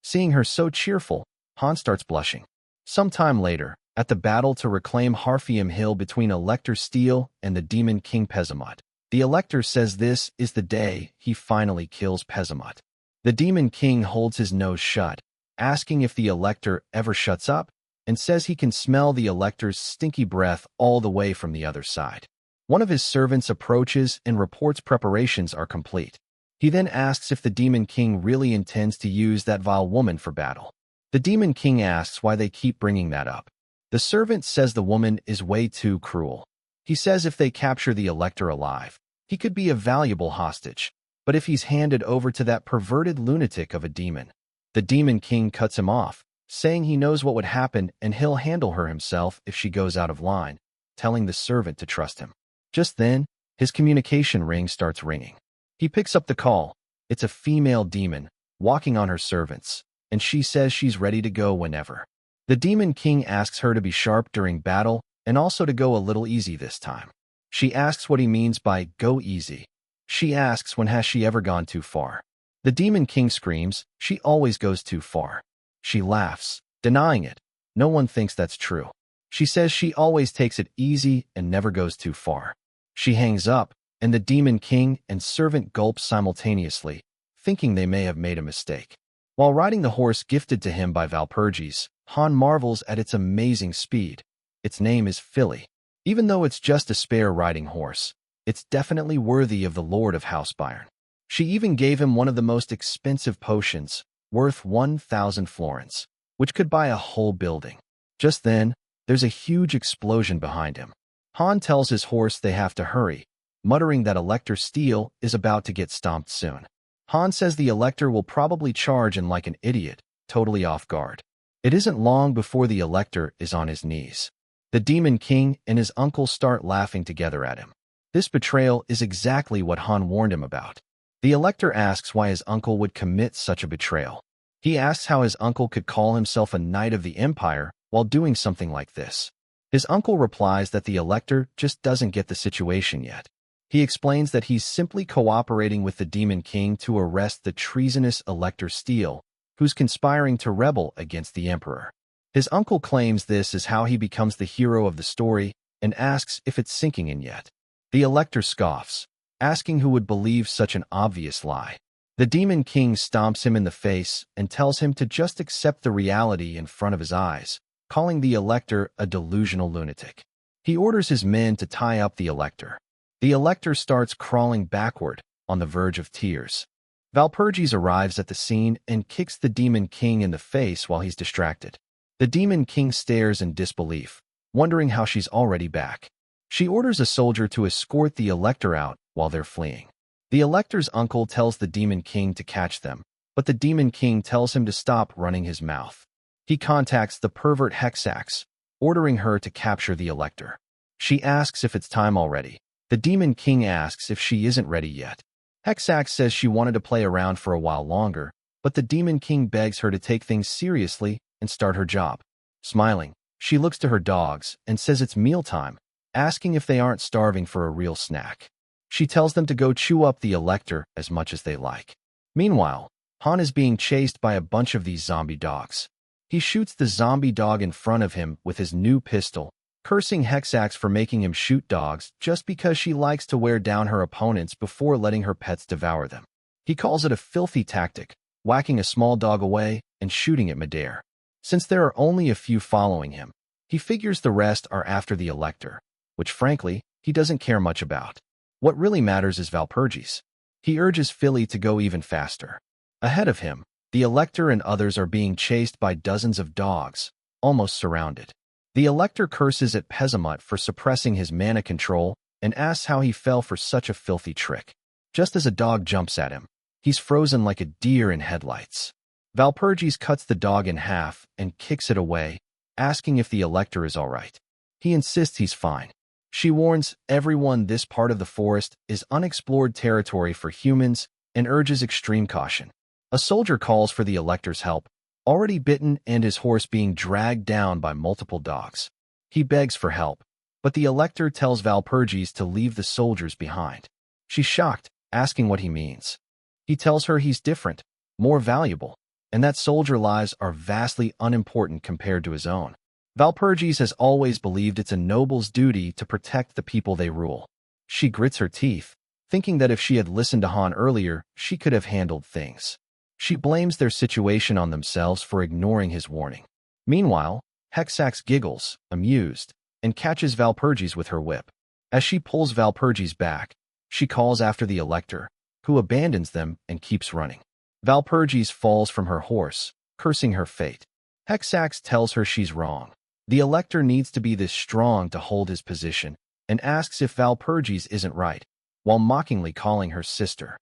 Seeing her so cheerful, Han starts blushing. Some time later, at the battle to reclaim Harfium Hill between Elector Steel and the Demon King Pesamut, the Elector says this is the day he finally kills Pesamut. The Demon King holds his nose shut, asking if the Elector ever shuts up, and says he can smell the Elector's stinky breath all the way from the other side. One of his servants approaches and reports preparations are complete. He then asks if the Demon King really intends to use that vile woman for battle. The Demon King asks why they keep bringing that up. The servant says the woman is way too cruel. He says if they capture the Elector alive, he could be a valuable hostage, but if he's handed over to that perverted lunatic of a demon, the Demon King cuts him off, saying he knows what would happen and he'll handle her himself if she goes out of line, telling the servant to trust him. Just then, his communication ring starts ringing. He picks up the call. It's a female demon, walking on her servants, and she says she's ready to go whenever. The Demon King asks her to be sharp during battle and also to go a little easy this time. She asks what he means by go easy. She asks when has she ever gone too far. The Demon King screams, she always goes too far. She laughs, denying it. No one thinks that's true. She says she always takes it easy and never goes too far. She hangs up, and the Demon King and servant gulp simultaneously, thinking they may have made a mistake. While riding the horse gifted to him by Valpurgis, Han marvels at its amazing speed. Its name is Philly. Even though it's just a spare riding horse, it's definitely worthy of the Lord of House Bayern. She even gave him one of the most expensive potions, worth 1,000 florins. which could buy a whole building. Just then, there's a huge explosion behind him. Han tells his horse they have to hurry, muttering that Elector Steel is about to get stomped soon. Han says the Elector will probably charge in like an idiot, totally off guard. It isn't long before the Elector is on his knees. The Demon King and his uncle start laughing together at him. This betrayal is exactly what Han warned him about. The Elector asks why his uncle would commit such a betrayal. He asks how his uncle could call himself a knight of the Empire while doing something like this. His uncle replies that the Elector just doesn't get the situation yet. He explains that he's simply cooperating with the Demon King to arrest the treasonous Elector Steel, who's conspiring to rebel against the Emperor. His uncle claims this is how he becomes the hero of the story and asks if it's sinking in yet. The Elector scoffs, asking who would believe such an obvious lie. The Demon King stomps him in the face and tells him to just accept the reality in front of his eyes, calling the Elector a delusional lunatic. He orders his men to tie up the Elector. The Elector starts crawling backward, on the verge of tears. Valperis arrives at the scene and kicks the Demon King in the face while he's distracted. The Demon King stares in disbelief, wondering how she's already back. She orders a soldier to escort the Elector out while they're fleeing. The Elector's uncle tells the Demon King to catch them, but the Demon King tells him to stop running his mouth. He contacts the pervert Hexax, ordering her to capture the Elector. She asks if it's time already. The Demon King asks if she isn't ready yet. Hexax says she wanted to play around for a while longer, but the Demon King begs her to take things seriously and start her job. Smiling, she looks to her dogs and says it's mealtime, asking if they aren't starving for a real snack. She tells them to go chew up the Elector as much as they like. Meanwhile, Han is being chased by a bunch of these zombie dogs. He shoots the zombie dog in front of him with his new pistol, cursing Hexax for making him shoot dogs just because she likes to wear down her opponents before letting her pets devour them. He calls it a filthy tactic, whacking a small dog away and shooting it midair. Since there are only a few following him, he figures the rest are after the Elector, which frankly, he doesn't care much about. What really matters is Valperis. He urges Philly to go even faster. Ahead of him, the Elector and others are being chased by dozens of dogs, almost surrounded. The Elector curses at Pesamut for suppressing his mana control and asks how he fell for such a filthy trick. Just as a dog jumps at him, he's frozen like a deer in headlights. Valperis cuts the dog in half and kicks it away, asking if the Elector is all right. He insists he's fine. She warns everyone this part of the forest is unexplored territory for humans and urges extreme caution. A soldier calls for the Elector's help, already bitten and his horse being dragged down by multiple dogs. He begs for help, but the Elector tells Valperis to leave the soldiers behind. She's shocked, asking what he means. He tells her he's different, more valuable, and that soldier lives are vastly unimportant compared to his own. Valperis has always believed it's a noble's duty to protect the people they rule. She grits her teeth, thinking that if she had listened to Han earlier, she could have handled things. She blames their situation on themselves for ignoring his warning. Meanwhile, Hexax giggles, amused, and catches Valperis with her whip. As she pulls Valperis back, she calls after the Elector, who abandons them and keeps running. Valperis falls from her horse, cursing her fate. Hexax tells her she's wrong. The Elector needs to be this strong to hold his position, and asks if Valperis isn't right, while mockingly calling her sister.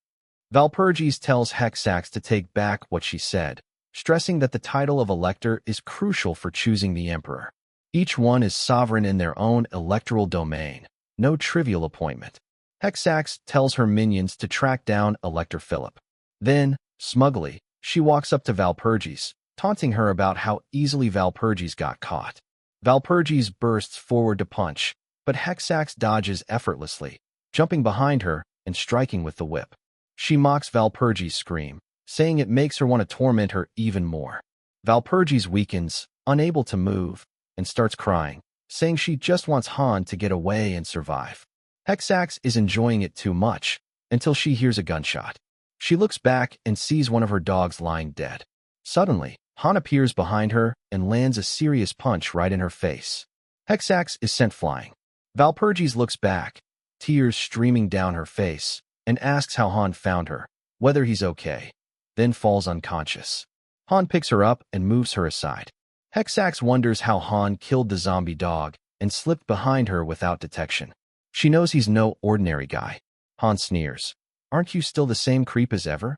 Valperis tells Hexax to take back what she said, stressing that the title of Elector is crucial for choosing the Emperor. Each one is sovereign in their own electoral domain, no trivial appointment. Hexax tells her minions to track down Elector Philip. Then, smugly, she walks up to Valperis, taunting her about how easily Valperis got caught. Valperis bursts forward to punch, but Hexax dodges effortlessly, jumping behind her and striking with the whip. She mocks Valperis' scream, saying it makes her want to torment her even more. Valperis weakens, unable to move, and starts crying, saying she just wants Han to get away and survive. Hexax is enjoying it too much, until she hears a gunshot. She looks back and sees one of her dogs lying dead. Suddenly, Han appears behind her and lands a serious punch right in her face. Hexax is sent flying. Valperis looks back, tears streaming down her face, and asks how Han found her, whether he's okay, then falls unconscious. Han picks her up and moves her aside. Hexax wonders how Han killed the zombie dog and slipped behind her without detection. She knows he's no ordinary guy. Han sneers. Aren't you still the same creep as ever?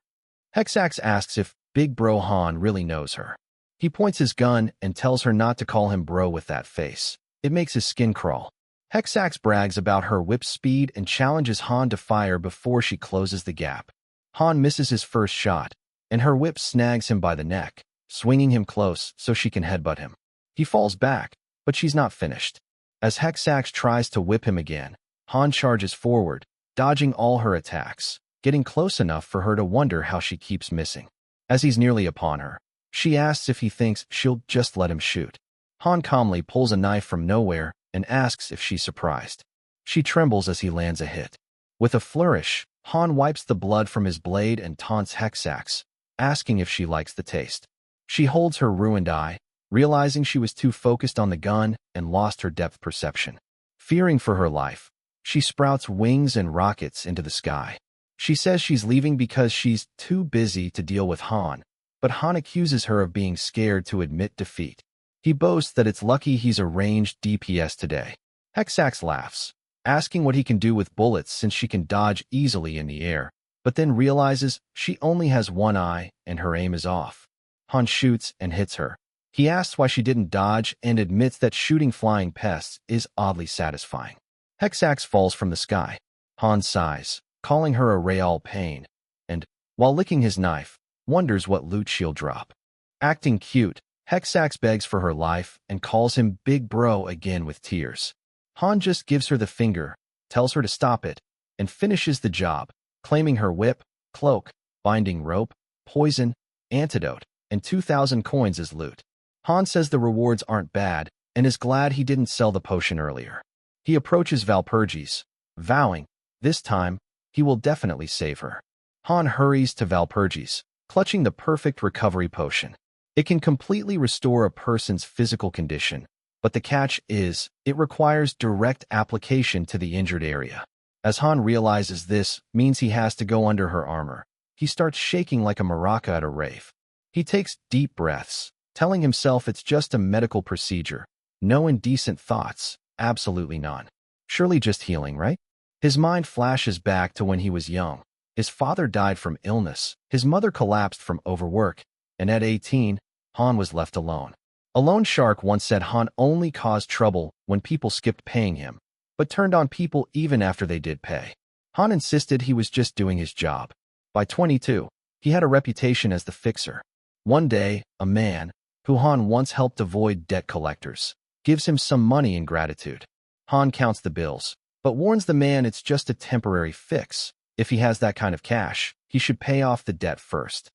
Hexax asks if Big Bro Han really knows her. He points his gun and tells her not to call him bro with that face. It makes his skin crawl. Hexax brags about her whip speed and challenges Han to fire before she closes the gap. Han misses his first shot, and her whip snags him by the neck, swinging him close so she can headbutt him. He falls back, but she's not finished. As Hexax tries to whip him again, Han charges forward, dodging all her attacks, getting close enough for her to wonder how she keeps missing. As he's nearly upon her, she asks if he thinks she'll just let him shoot. Han calmly pulls a knife from nowhere and asks if she's surprised. She trembles as he lands a hit. With a flourish, Han wipes the blood from his blade and taunts Hexax, asking if she likes the taste. She holds her ruined eye, realizing she was too focused on the gun and lost her depth perception. Fearing for her life, she sprouts wings and rockets into the sky. She says she's leaving because she's too busy to deal with Han, but Han accuses her of being scared to admit defeat. He boasts that it's lucky he's a ranged DPS today. Hexax laughs, asking what he can do with bullets since she can dodge easily in the air, but then realizes she only has one eye and her aim is off. Han shoots and hits her. He asks why she didn't dodge and admits that shooting flying pests is oddly satisfying. Hexax falls from the sky. Han sighs, calling her a real pain, and, while licking his knife, wonders what loot she'll drop. Acting cute, Hexax begs for her life and calls him Big Bro again with tears. Han just gives her the finger, tells her to stop it, and finishes the job, claiming her whip, cloak, binding rope, poison, antidote, and 2,000 coins as loot. Han says the rewards aren't bad and is glad he didn't sell the potion earlier. He approaches Valperis, vowing, this time, he will definitely save her. Han hurries to Valperis, clutching the perfect recovery potion. It can completely restore a person's physical condition, but the catch is, it requires direct application to the injured area. As Han realizes this means he has to go under her armor, he starts shaking like a maraca at a rave. He takes deep breaths, telling himself it's just a medical procedure. No indecent thoughts, absolutely none. Surely just healing, right? His mind flashes back to when he was young. His father died from illness, his mother collapsed from overwork, and at 18, Han was left alone. A loan shark once said Han only caused trouble when people skipped paying him, but turned on people even after they did pay. Han insisted he was just doing his job. By 22, he had a reputation as the fixer. One day, a man, who Han once helped avoid debt collectors, gives him some money in gratitude. Han counts the bills, but warns the man it's just a temporary fix. If he has that kind of cash, he should pay off the debt first.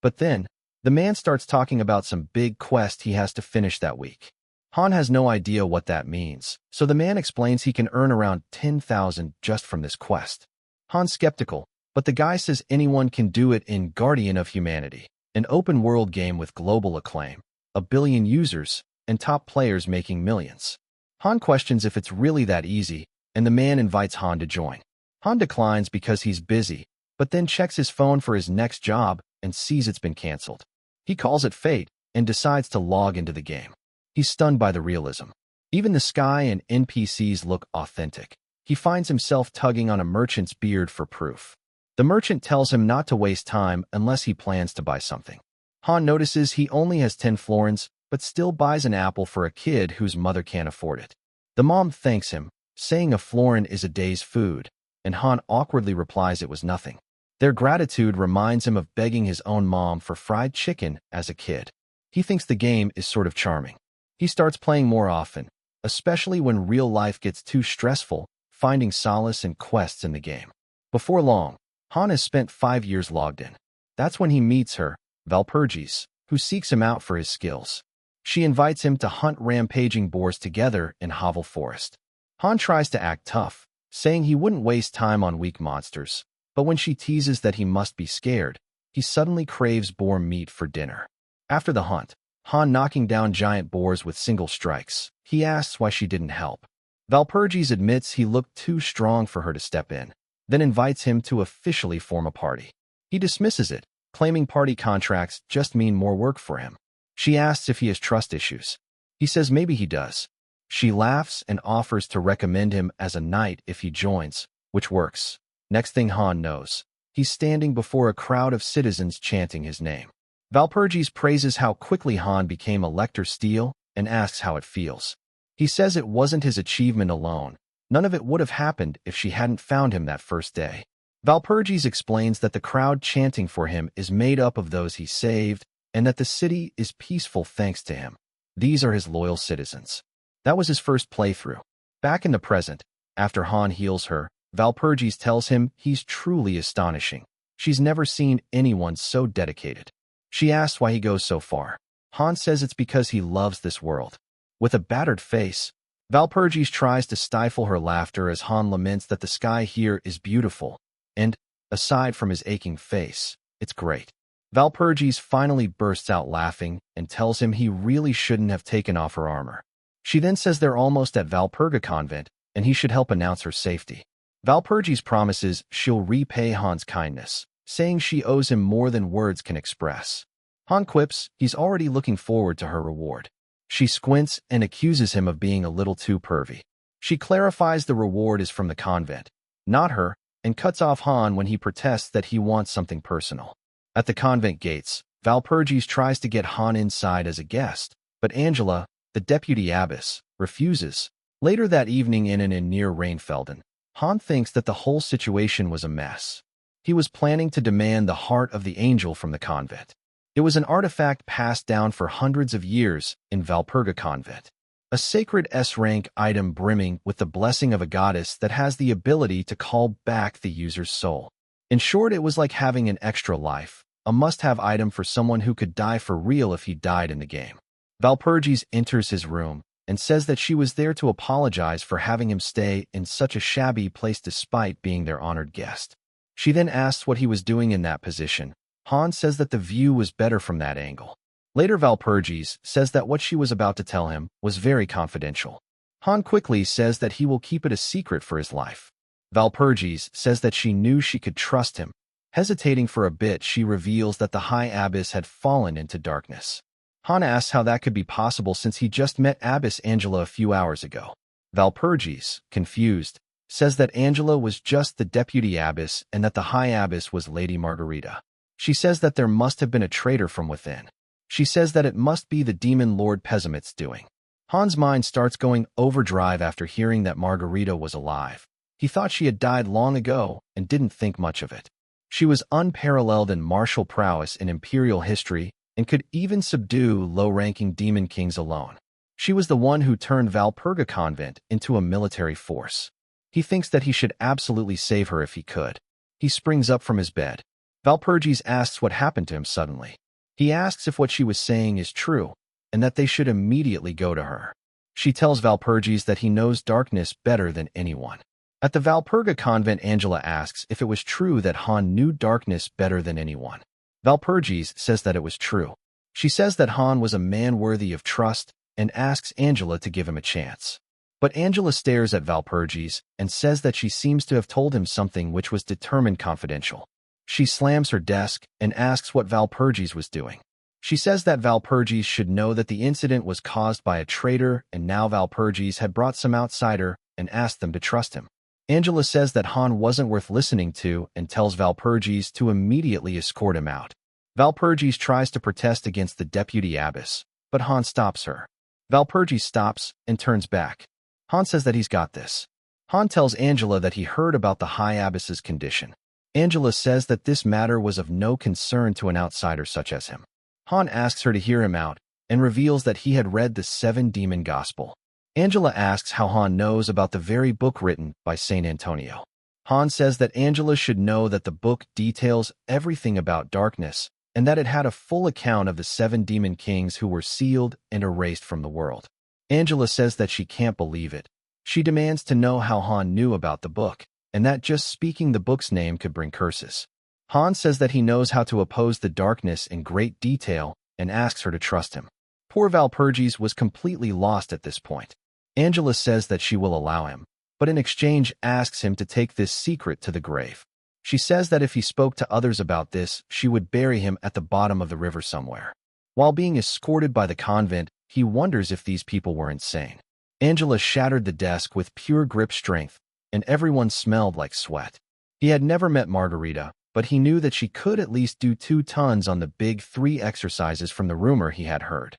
But then, the man starts talking about some big quest he has to finish that week. Han has no idea what that means, so the man explains he can earn around 10,000 just from this quest. Han's skeptical, but the guy says anyone can do it in Guardian of Humanity, an open-world game with global acclaim, 1 billion users, and top players making millions. Han questions if it's really that easy, and the man invites Han to join. Han declines because he's busy, but then checks his phone for his next job and sees it's been canceled. He calls it fate and decides to log into the game. He's stunned by the realism. Even the sky and NPCs look authentic. He finds himself tugging on a merchant's beard for proof. The merchant tells him not to waste time unless he plans to buy something. Han notices he only has 10 florins, but still buys an apple for a kid whose mother can't afford it. The mom thanks him, saying a florin is a day's food, and Han awkwardly replies it was nothing. Their gratitude reminds him of begging his own mom for fried chicken as a kid. He thinks the game is sort of charming. He starts playing more often, especially when real life gets too stressful, finding solace in quests in the game. Before long, Han has spent 5 years logged in. That's when he meets her, Valperis, who seeks him out for his skills. She invites him to hunt rampaging boars together in Havel Forest. Han tries to act tough, saying he wouldn't waste time on weak monsters, but when she teases that he must be scared, he suddenly craves boar meat for dinner. After the hunt, Han knocking down giant boars with single strikes, he asks why she didn't help. Valperis admits he looked too strong for her to step in, then invites him to officially form a party. He dismisses it, claiming party contracts just mean more work for him. She asks if he has trust issues. He says maybe he does. She laughs and offers to recommend him as a knight if he joins, which works. Next thing Han knows, he's standing before a crowd of citizens chanting his name. Valpurgis praises how quickly Han became Elector Steel and asks how it feels. He says it wasn't his achievement alone. None of it would have happened if she hadn't found him that first day. Valpurgis explains that the crowd chanting for him is made up of those he saved and that the city is peaceful thanks to him. These are his loyal citizens. That was his first playthrough. Back in the present, after Han heals her, Valpurgis tells him he's truly astonishing. She's never seen anyone so dedicated. She asks why he goes so far. Han says it's because he loves this world. With a battered face, Valpurgis tries to stifle her laughter as Han laments that the sky here is beautiful, and, aside from his aching face, it's great. Valpurgis finally bursts out laughing and tells him he really shouldn't have taken off her armor. She then says they're almost at Valpurga Convent and he should help announce her safety. Valpurgis promises she'll repay Han's kindness, saying she owes him more than words can express. Han quips he's already looking forward to her reward. She squints and accuses him of being a little too pervy. She clarifies the reward is from the convent, not her, and cuts off Han when he protests that he wants something personal. At the convent gates, Valpurgis tries to get Han inside as a guest, but Angela, the deputy abbess, refuses. Later that evening in and in near Rheinfelden, Han thinks that the whole situation was a mess. He was planning to demand the heart of the angel from the convent. It was an artifact passed down for hundreds of years in Valpurga Convent. A sacred S-rank item brimming with the blessing of a goddess that has the ability to call back the user's soul. In short, it was like having an extra life, a must-have item for someone who could die for real if he died in the game. Valpurgis enters his room and says that she was there to apologize for having him stay in such a shabby place despite being their honored guest. She then asks what he was doing in that position. Han says that the view was better from that angle. Later, Valpurgis says that what she was about to tell him was very confidential. Han quickly says that he will keep it a secret for his life. Valpurgis says that she knew she could trust him. Hesitating for a bit, she reveals that the High Abbess had fallen into darkness. Han asks how that could be possible since he just met Abbess Angela a few hours ago. Valpurgis, confused, says that Angela was just the deputy abbess and that the High Abbess was Lady Margarita. She says that there must have been a traitor from within. She says that it must be the demon Lord Pesamit's doing. Han's mind starts going overdrive after hearing that Margarita was alive. He thought she had died long ago and didn't think much of it. She was unparalleled in martial prowess in imperial history and could even subdue low-ranking demon kings alone. She was the one who turned Valpurga Convent into a military force. He thinks that he should absolutely save her if he could. He springs up from his bed. Valpurgis asks what happened to him suddenly. He asks if what she was saying is true, and that they should immediately go to her. She tells Valpurgis that he knows darkness better than anyone. At the Valpurga Convent, Angela asks if it was true that Han knew darkness better than anyone. Valpurgis says that it was true. She says that Han was a man worthy of trust and asks Angela to give him a chance. But Angela stares at Valpurgis and says that she seems to have told him something which was determined confidential. She slams her desk and asks what Valpurgis was doing. She says that Valpurgis should know that the incident was caused by a traitor and now Valpurgis had brought some outsider and asked them to trust him. Angela says that Han wasn't worth listening to and tells Valpurgis to immediately escort him out. Valpurgis tries to protest against the deputy abbess, but Han stops her. Valpurgis stops and turns back. Han says that he's got this. Han tells Angela that he heard about the High Abbess's condition. Angela says that this matter was of no concern to an outsider such as him. Han asks her to hear him out and reveals that he had read the 7 Demon Gospel. Angela asks how Han knows about the very book written by Saint Antonio. Han says that Angela should know that the book details everything about darkness and that it had a full account of the 7 demon kings who were sealed and erased from the world. Angela says that she can't believe it. She demands to know how Han knew about the book, and that just speaking the book's name could bring curses. Han says that he knows how to oppose the darkness in great detail and asks her to trust him. Poor Valpurgis was completely lost at this point. Angela says that she will allow him, but in exchange asks him to take this secret to the grave. She says that if he spoke to others about this, she would bury him at the bottom of the river somewhere. While being escorted by the convent, he wonders if these people were insane. Angela shattered the desk with pure grip strength, and everyone smelled like sweat. He had never met Margarita, but he knew that she could at least do 2 tons on the big 3 exercises from the rumor he had heard.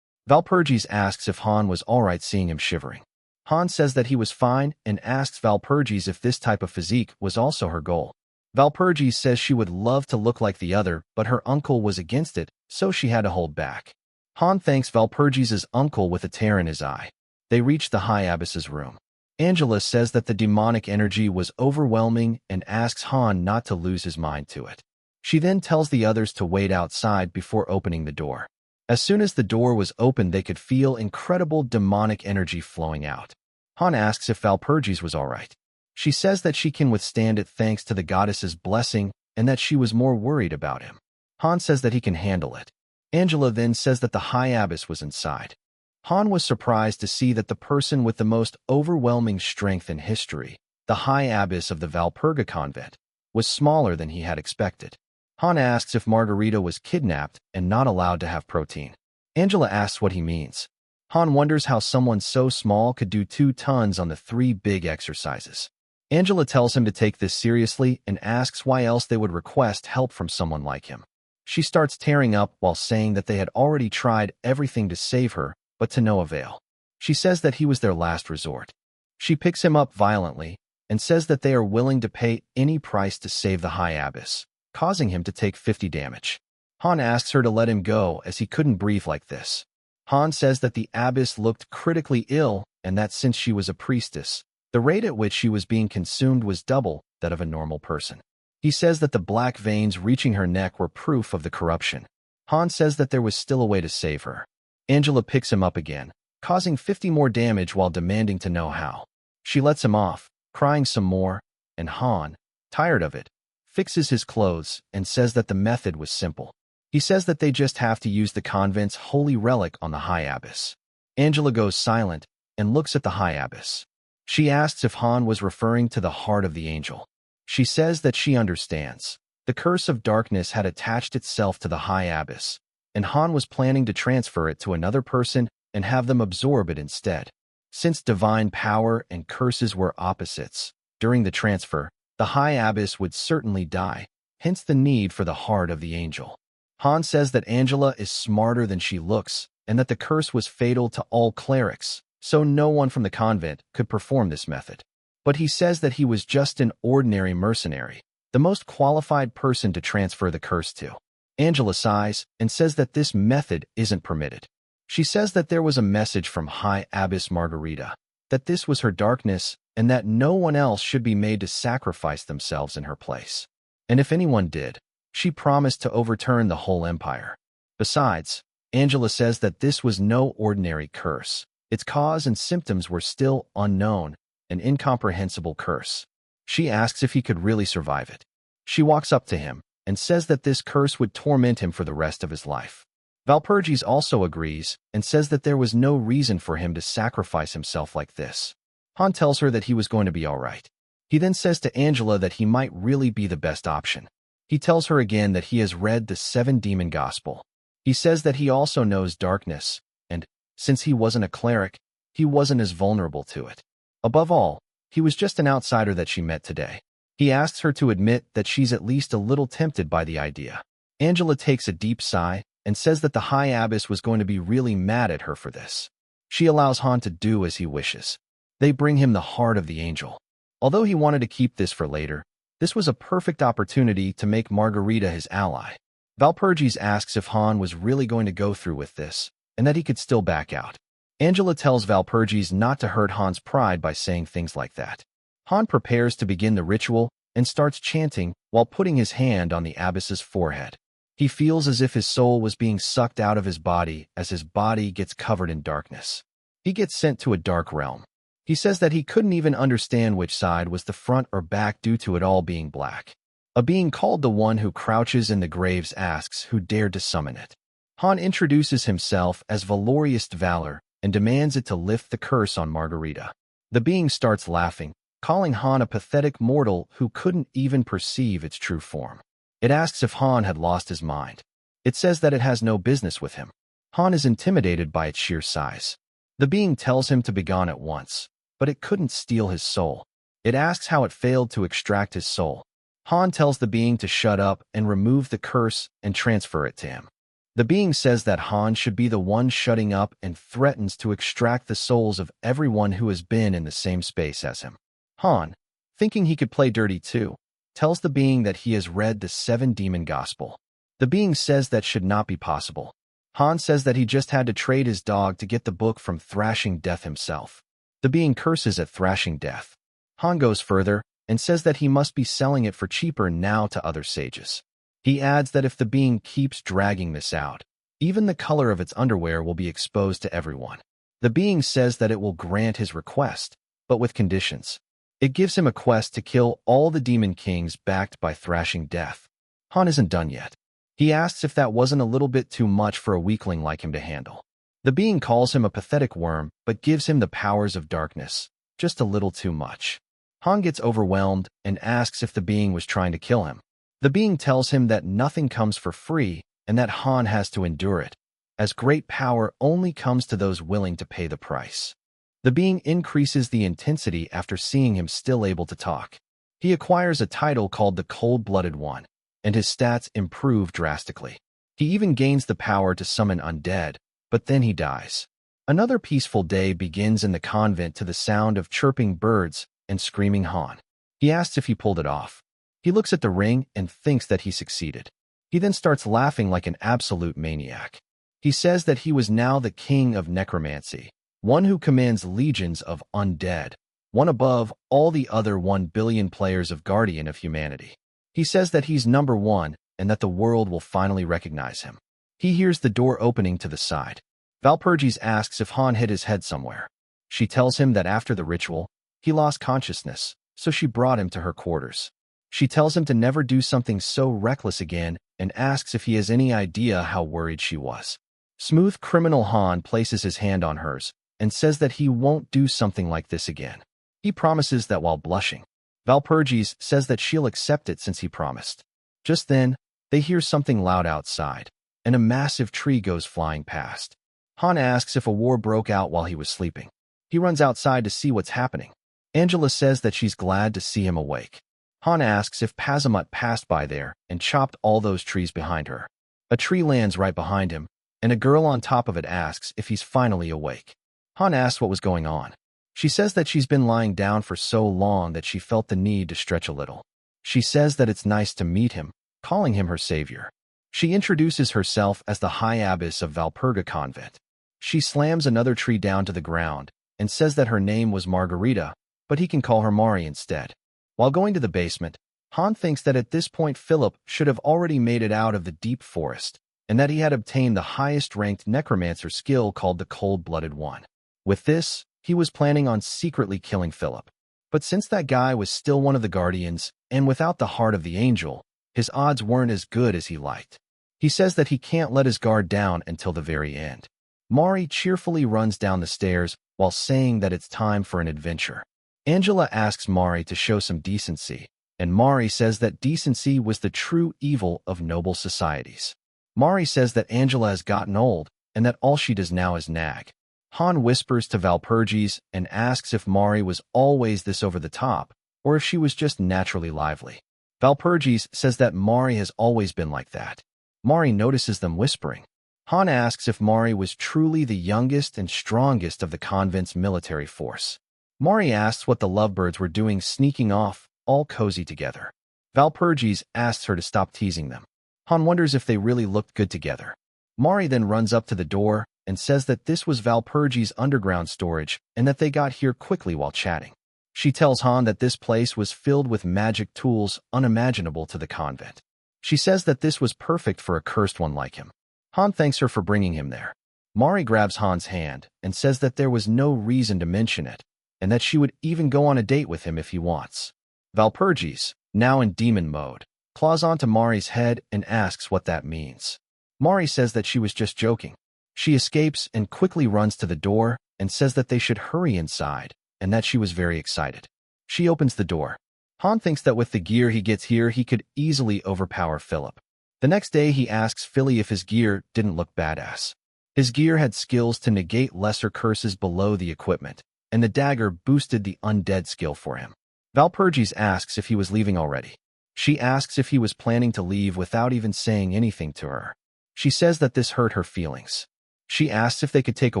Valperis asks if Han was alright seeing him shivering. Han says that he was fine and asks Valperis if this type of physique was also her goal. Valperis says she would love to look like the other, but her uncle was against it, so she had to hold back. Han thanks Valperis' uncle with a tear in his eye. They reach the High Abbess's room. Angela says that the demonic energy was overwhelming and asks Han not to lose his mind to it. She then tells the others to wait outside before opening the door. As soon as the door was opened, they could feel incredible demonic energy flowing out. Han asks if Valperis was alright. She says that she can withstand it thanks to the goddess's blessing and that she was more worried about him. Han says that he can handle it. Angela then says that the High Abbess was inside. Han was surprised to see that the person with the most overwhelming strength in history, the High Abbess of the Valperga convent, was smaller than he had expected. Han asks if Margarita was kidnapped and not allowed to have protein. Angela asks what he means. Han wonders how someone so small could do 2 tons on the 3 big exercises. Angela tells him to take this seriously and asks why else they would request help from someone like him. She starts tearing up while saying that they had already tried everything to save her, but to no avail. She says that he was their last resort. She picks him up violently and says that they are willing to pay any price to save the High Abbess, causing him to take 50 damage. Han asks her to let him go as he couldn't breathe like this. Han says that the abbess looked critically ill and that since she was a priestess, the rate at which she was being consumed was double that of a normal person. He says that the black veins reaching her neck were proof of the corruption. Han says that there was still a way to save her. Angela picks him up again, causing 50 more damage while demanding to know how. She lets him off, crying some more, and Han, tired of it, fixes his clothes and says that the method was simple. He says that they just have to use the convent's holy relic on the High Abbess. Angela goes silent and looks at the High Abbess. She asks if Han was referring to the heart of the angel. She says that she understands. The curse of darkness had attached itself to the High Abbess, and Han was planning to transfer it to another person and have them absorb it instead. Since divine power and curses were opposites, during the transfer, the High Abbess would certainly die, hence the need for the heart of the angel. Han says that Angela is smarter than she looks and that the curse was fatal to all clerics, so no one from the convent could perform this method. But he says that he was just an ordinary mercenary, the most qualified person to transfer the curse to. Angela sighs and says that this method isn't permitted. She says that there was a message from High Abbess Margarita, that this was her darkness and that no one else should be made to sacrifice themselves in her place. And if anyone did, she promised to overturn the whole empire. Besides, Angela says that this was no ordinary curse. Its cause and symptoms were still unknown, an incomprehensible curse. She asks if he could really survive it. She walks up to him and says that this curse would torment him for the rest of his life. Valperis also agrees and says that there was no reason for him to sacrifice himself like this. Han tells her that he was going to be all right. He then says to Angela that he might really be the best option. He tells her again that he has read the 7-demon gospel. He says that he also knows darkness, and, since he wasn't a cleric, he wasn't as vulnerable to it. Above all, he was just an outsider that she met today. He asks her to admit that she's at least a little tempted by the idea. Angela takes a deep sigh and says that the High Abbess was going to be really mad at her for this. She allows Han to do as he wishes. They bring him the heart of the angel. Although he wanted to keep this for later, this was a perfect opportunity to make Margarita his ally. Valperis asks if Han was really going to go through with this, and that he could still back out. Angela tells Valperis not to hurt Han's pride by saying things like that. Han prepares to begin the ritual and starts chanting while putting his hand on the abbess's forehead. He feels as if his soul was being sucked out of his body as his body gets covered in darkness. He gets sent to a dark realm. He says that he couldn't even understand which side was the front or back due to it all being black. A being called the One Who Crouches in the Graves asks who dared to summon it. Han introduces himself as Valorious Valor and demands it to lift the curse on Margarita. The being starts laughing, calling Han a pathetic mortal who couldn't even perceive its true form. It asks if Han had lost his mind. It says that it has no business with him. Han is intimidated by its sheer size. The being tells him to begone at once, but it couldn't steal his soul. It asks how it failed to extract his soul. Han tells the being to shut up and remove the curse and transfer it to him. The being says that Han should be the one shutting up and threatens to extract the souls of everyone who has been in the same space as him. Han, thinking he could play dirty too, tells the being that he has read the 7-demon gospel. The being says that should not be possible. Han says that he just had to trade his dog to get the book from Thrashing Death himself. The being curses at Thrashing Death. Han goes further and says that he must be selling it for cheaper now to other sages. He adds that if the being keeps dragging this out, even the color of its underwear will be exposed to everyone. The being says that it will grant his request, but with conditions. It gives him a quest to kill all the demon kings backed by Thrashing Death. Han isn't done yet. He asks if that wasn't a little bit too much for a weakling like him to handle. The being calls him a pathetic worm, but gives him the powers of darkness, just a little too much. Han gets overwhelmed and asks if the being was trying to kill him. The being tells him that nothing comes for free and that Han has to endure it, as great power only comes to those willing to pay the price. The being increases the intensity after seeing him still able to talk. He acquires a title called the Cold-Blooded One, and his stats improve drastically. He even gains the power to summon undead, but then he dies. Another peaceful day begins in the convent to the sound of chirping birds and screaming Han. He asks if he pulled it off. He looks at the ring and thinks that he succeeded. He then starts laughing like an absolute maniac. He says that he was now the king of necromancy, one who commands legions of undead, one above all the other 1 billion players of Guardian of Humanity. He says that he's number one and that the world will finally recognize him. He hears the door opening to the side. Valperis asks if Han hit his head somewhere. She tells him that after the ritual, he lost consciousness, so she brought him to her quarters. She tells him to never do something so reckless again and asks if he has any idea how worried she was. Smooth criminal Han places his hand on hers and says that he won't do something like this again. He promises that while blushing. Valperis says that she'll accept it since he promised. Just then, they hear something loud outside, and a massive tree goes flying past. Han asks if a war broke out while he was sleeping. He runs outside to see what's happening. Angela says that she's glad to see him awake. Han asks if Pazamut passed by there and chopped all those trees behind her. A tree lands right behind him, and a girl on top of it asks if he's finally awake. Han asks what was going on. She says that she's been lying down for so long that she felt the need to stretch a little. She says that it's nice to meet him, calling him her savior. She introduces herself as the High Abbess of Valperga Convent. She slams another tree down to the ground and says that her name was Margarita, but he can call her Mari instead. While going to the basement, Han thinks that at this point Philip should have already made it out of the deep forest, and that he had obtained the highest-ranked necromancer skill called the Cold-Blooded One. With this, he was planning on secretly killing Philip. But since that guy was still one of the Guardians, and without the heart of the angel, his odds weren't as good as he liked. He says that he can't let his guard down until the very end. Mari cheerfully runs down the stairs while saying that it's time for an adventure. Angela asks Mari to show some decency, and Mari says that decency was the true evil of noble societies. Mari says that Angela has gotten old and that all she does now is nag. Han whispers to Valperis and asks if Mari was always this over the top or if she was just naturally lively. Valperis says that Mari has always been like that. Mari notices them whispering. Han asks if Mari was truly the youngest and strongest of the convent's military force. Mari asks what the lovebirds were doing sneaking off, all cozy together. Valperis asks her to stop teasing them. Han wonders if they really looked good together. Mari then runs up to the door and says that this was Valperis' underground storage and that they got here quickly while chatting. She tells Han that this place was filled with magic tools unimaginable to the convent. She says that this was perfect for a cursed one like him. Han thanks her for bringing him there. Mari grabs Han's hand and says that there was no reason to mention it, and that she would even go on a date with him if he wants. Valperis, now in demon mode, claws onto Mari's head and asks what that means. Mari says that she was just joking. She escapes and quickly runs to the door and says that they should hurry inside, and that she was very excited. She opens the door. Han thinks that with the gear he gets here, he could easily overpower Philip. The next day, he asks Philly if his gear didn't look badass. His gear had skills to negate lesser curses below the equipment, and the dagger boosted the undead skill for him. Valperis asks if he was leaving already. She asks if he was planning to leave without even saying anything to her. She says that this hurt her feelings. She asks if they could take a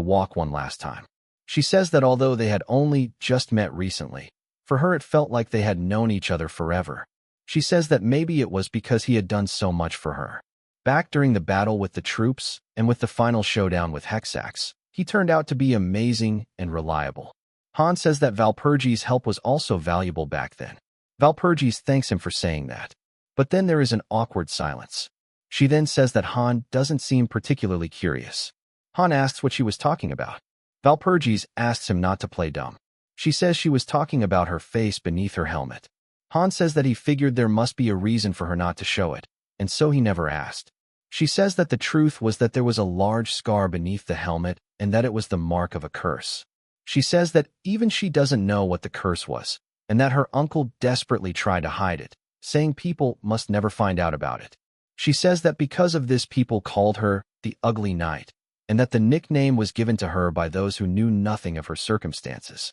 walk one last time. She says that although they had only just met recently, for her it felt like they had known each other forever. She says that maybe it was because he had done so much for her. Back during the battle with the troops and with the final showdown with Hexax, he turned out to be amazing and reliable. Han says that Valperis' help was also valuable back then. Valperis thanks him for saying that. But then there is an awkward silence. She then says that Han doesn't seem particularly curious. Han asks what she was talking about. Valperis asks him not to play dumb. She says she was talking about her face beneath her helmet. Han says that he figured there must be a reason for her not to show it, and so he never asked. She says that the truth was that there was a large scar beneath the helmet and that it was the mark of a curse. She says that even she doesn't know what the curse was, and that her uncle desperately tried to hide it, saying people must never find out about it. She says that because of this, people called her the Ugly Knight, and that the nickname was given to her by those who knew nothing of her circumstances.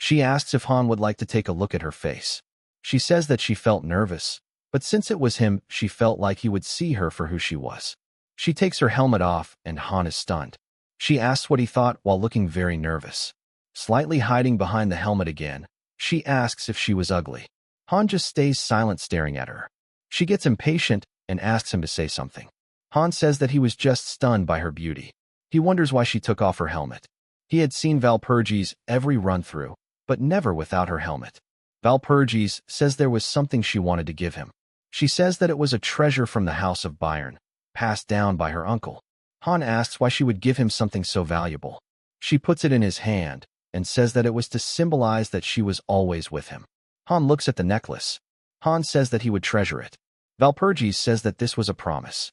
She asks if Han would like to take a look at her face. She says that she felt nervous, but since it was him, she felt like he would see her for who she was. She takes her helmet off, and Han is stunned. She asks what he thought while looking very nervous. Slightly hiding behind the helmet again, she asks if she was ugly. Han just stays silent, staring at her. She gets impatient and asks him to say something. Han says that he was just stunned by her beauty. He wonders why she took off her helmet. He had seen Valperis' every run-through, but never without her helmet. Valperis says there was something she wanted to give him. She says that it was a treasure from the House of Bayern, passed down by her uncle. Han asks why she would give him something so valuable. She puts it in his hand and says that it was to symbolize that she was always with him. Han looks at the necklace. Han says that he would treasure it. Valperis says that this was a promise.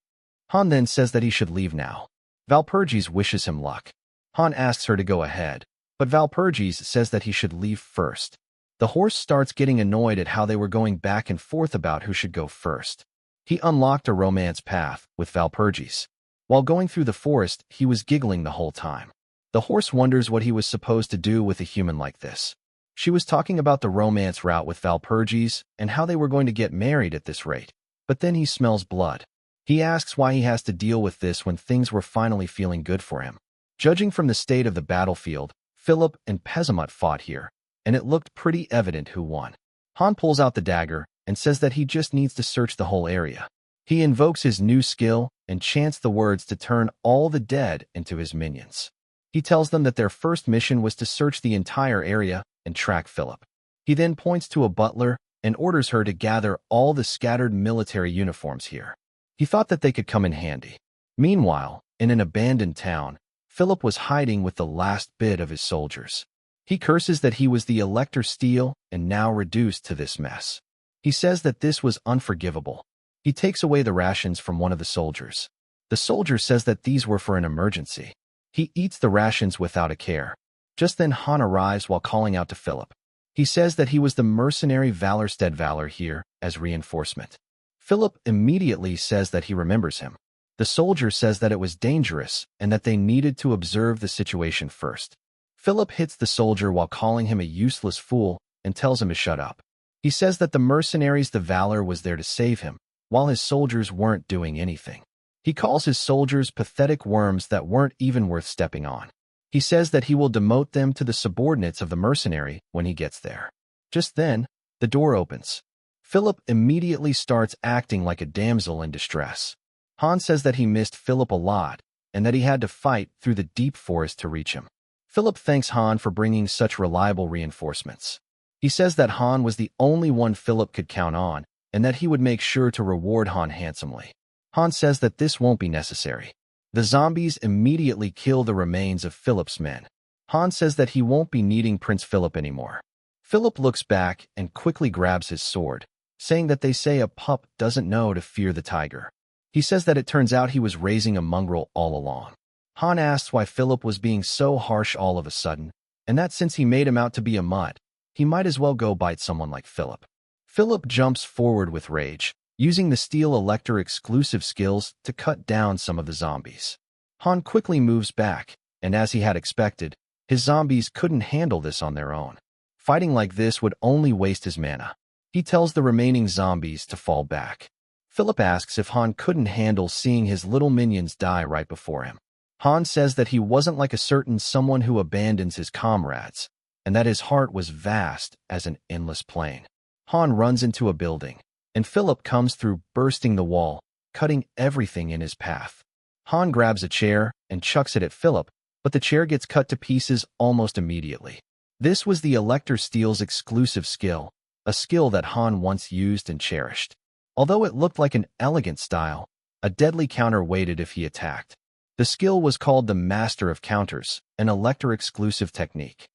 Han then says that he should leave now. Valperis wishes him luck. Han asks her to go ahead, but Valperis says that he should leave first. The horse starts getting annoyed at how they were going back and forth about who should go first. He unlocked a romance path with Valperis. While going through the forest, he was giggling the whole time. The horse wonders what he was supposed to do with a human like this. She was talking about the romance route with Valperis and how they were going to get married at this rate. But then he smells blood. He asks why he has to deal with this when things were finally feeling good for him. Judging from the state of the battlefield, Philip and Pesamut fought here, and it looked pretty evident who won. Han pulls out the dagger and says that he just needs to search the whole area. He invokes his new skill and chants the words to turn all the dead into his minions. He tells them that their first mission was to search the entire area and track Philip. He then points to a butler and orders her to gather all the scattered military uniforms here. He thought that they could come in handy. Meanwhile, in an abandoned town, Philip was hiding with the last bit of his soldiers. He curses that he was the Elector Steel and now reduced to this mess. He says that this was unforgivable. He takes away the rations from one of the soldiers. The soldier says that these were for an emergency. He eats the rations without a care. Just then Han arrives while calling out to Philip. He says that he was the mercenary Valor here as reinforcement. Philip immediately says that he remembers him. The soldier says that it was dangerous and that they needed to observe the situation first. Philip hits the soldier while calling him a useless fool and tells him to shut up. He says that the mercenaries, the Valor, was there to save him, while his soldiers weren't doing anything. He calls his soldiers pathetic worms that weren't even worth stepping on. He says that he will demote them to the subordinates of the mercenary when he gets there. Just then, the door opens. Philip immediately starts acting like a damsel in distress. Han says that he missed Philip a lot and that he had to fight through the deep forest to reach him. Philip thanks Han for bringing such reliable reinforcements. He says that Han was the only one Philip could count on and that he would make sure to reward Han handsomely. Han says that this won't be necessary. The zombies immediately kill the remains of Philip's men. Han says that he won't be needing Prince Philip anymore. Philip looks back and quickly grabs his sword, saying that they say a pup doesn't know to fear the tiger. He says that it turns out he was raising a mongrel all along. Han asks why Philip was being so harsh all of a sudden, and that since he made him out to be a mutt, he might as well go bite someone like Philip. Philip jumps forward with rage, using the Steel Elector exclusive skills to cut down some of the zombies. Han quickly moves back, and as he had expected, his zombies couldn't handle this on their own. Fighting like this would only waste his mana. He tells the remaining zombies to fall back. Philip asks if Han couldn't handle seeing his little minions die right before him. Han says that he wasn't like a certain someone who abandons his comrades, and that his heart was vast as an endless plain. Han runs into a building, and Philip comes through, bursting the wall, cutting everything in his path. Han grabs a chair and chucks it at Philip, but the chair gets cut to pieces almost immediately. This was the Elector Steel's exclusive skill, a skill that Han once used and cherished. Although it looked like an elegant style, a deadly counter waited if he attacked. The skill was called the Master of Counters, an Elector-exclusive technique.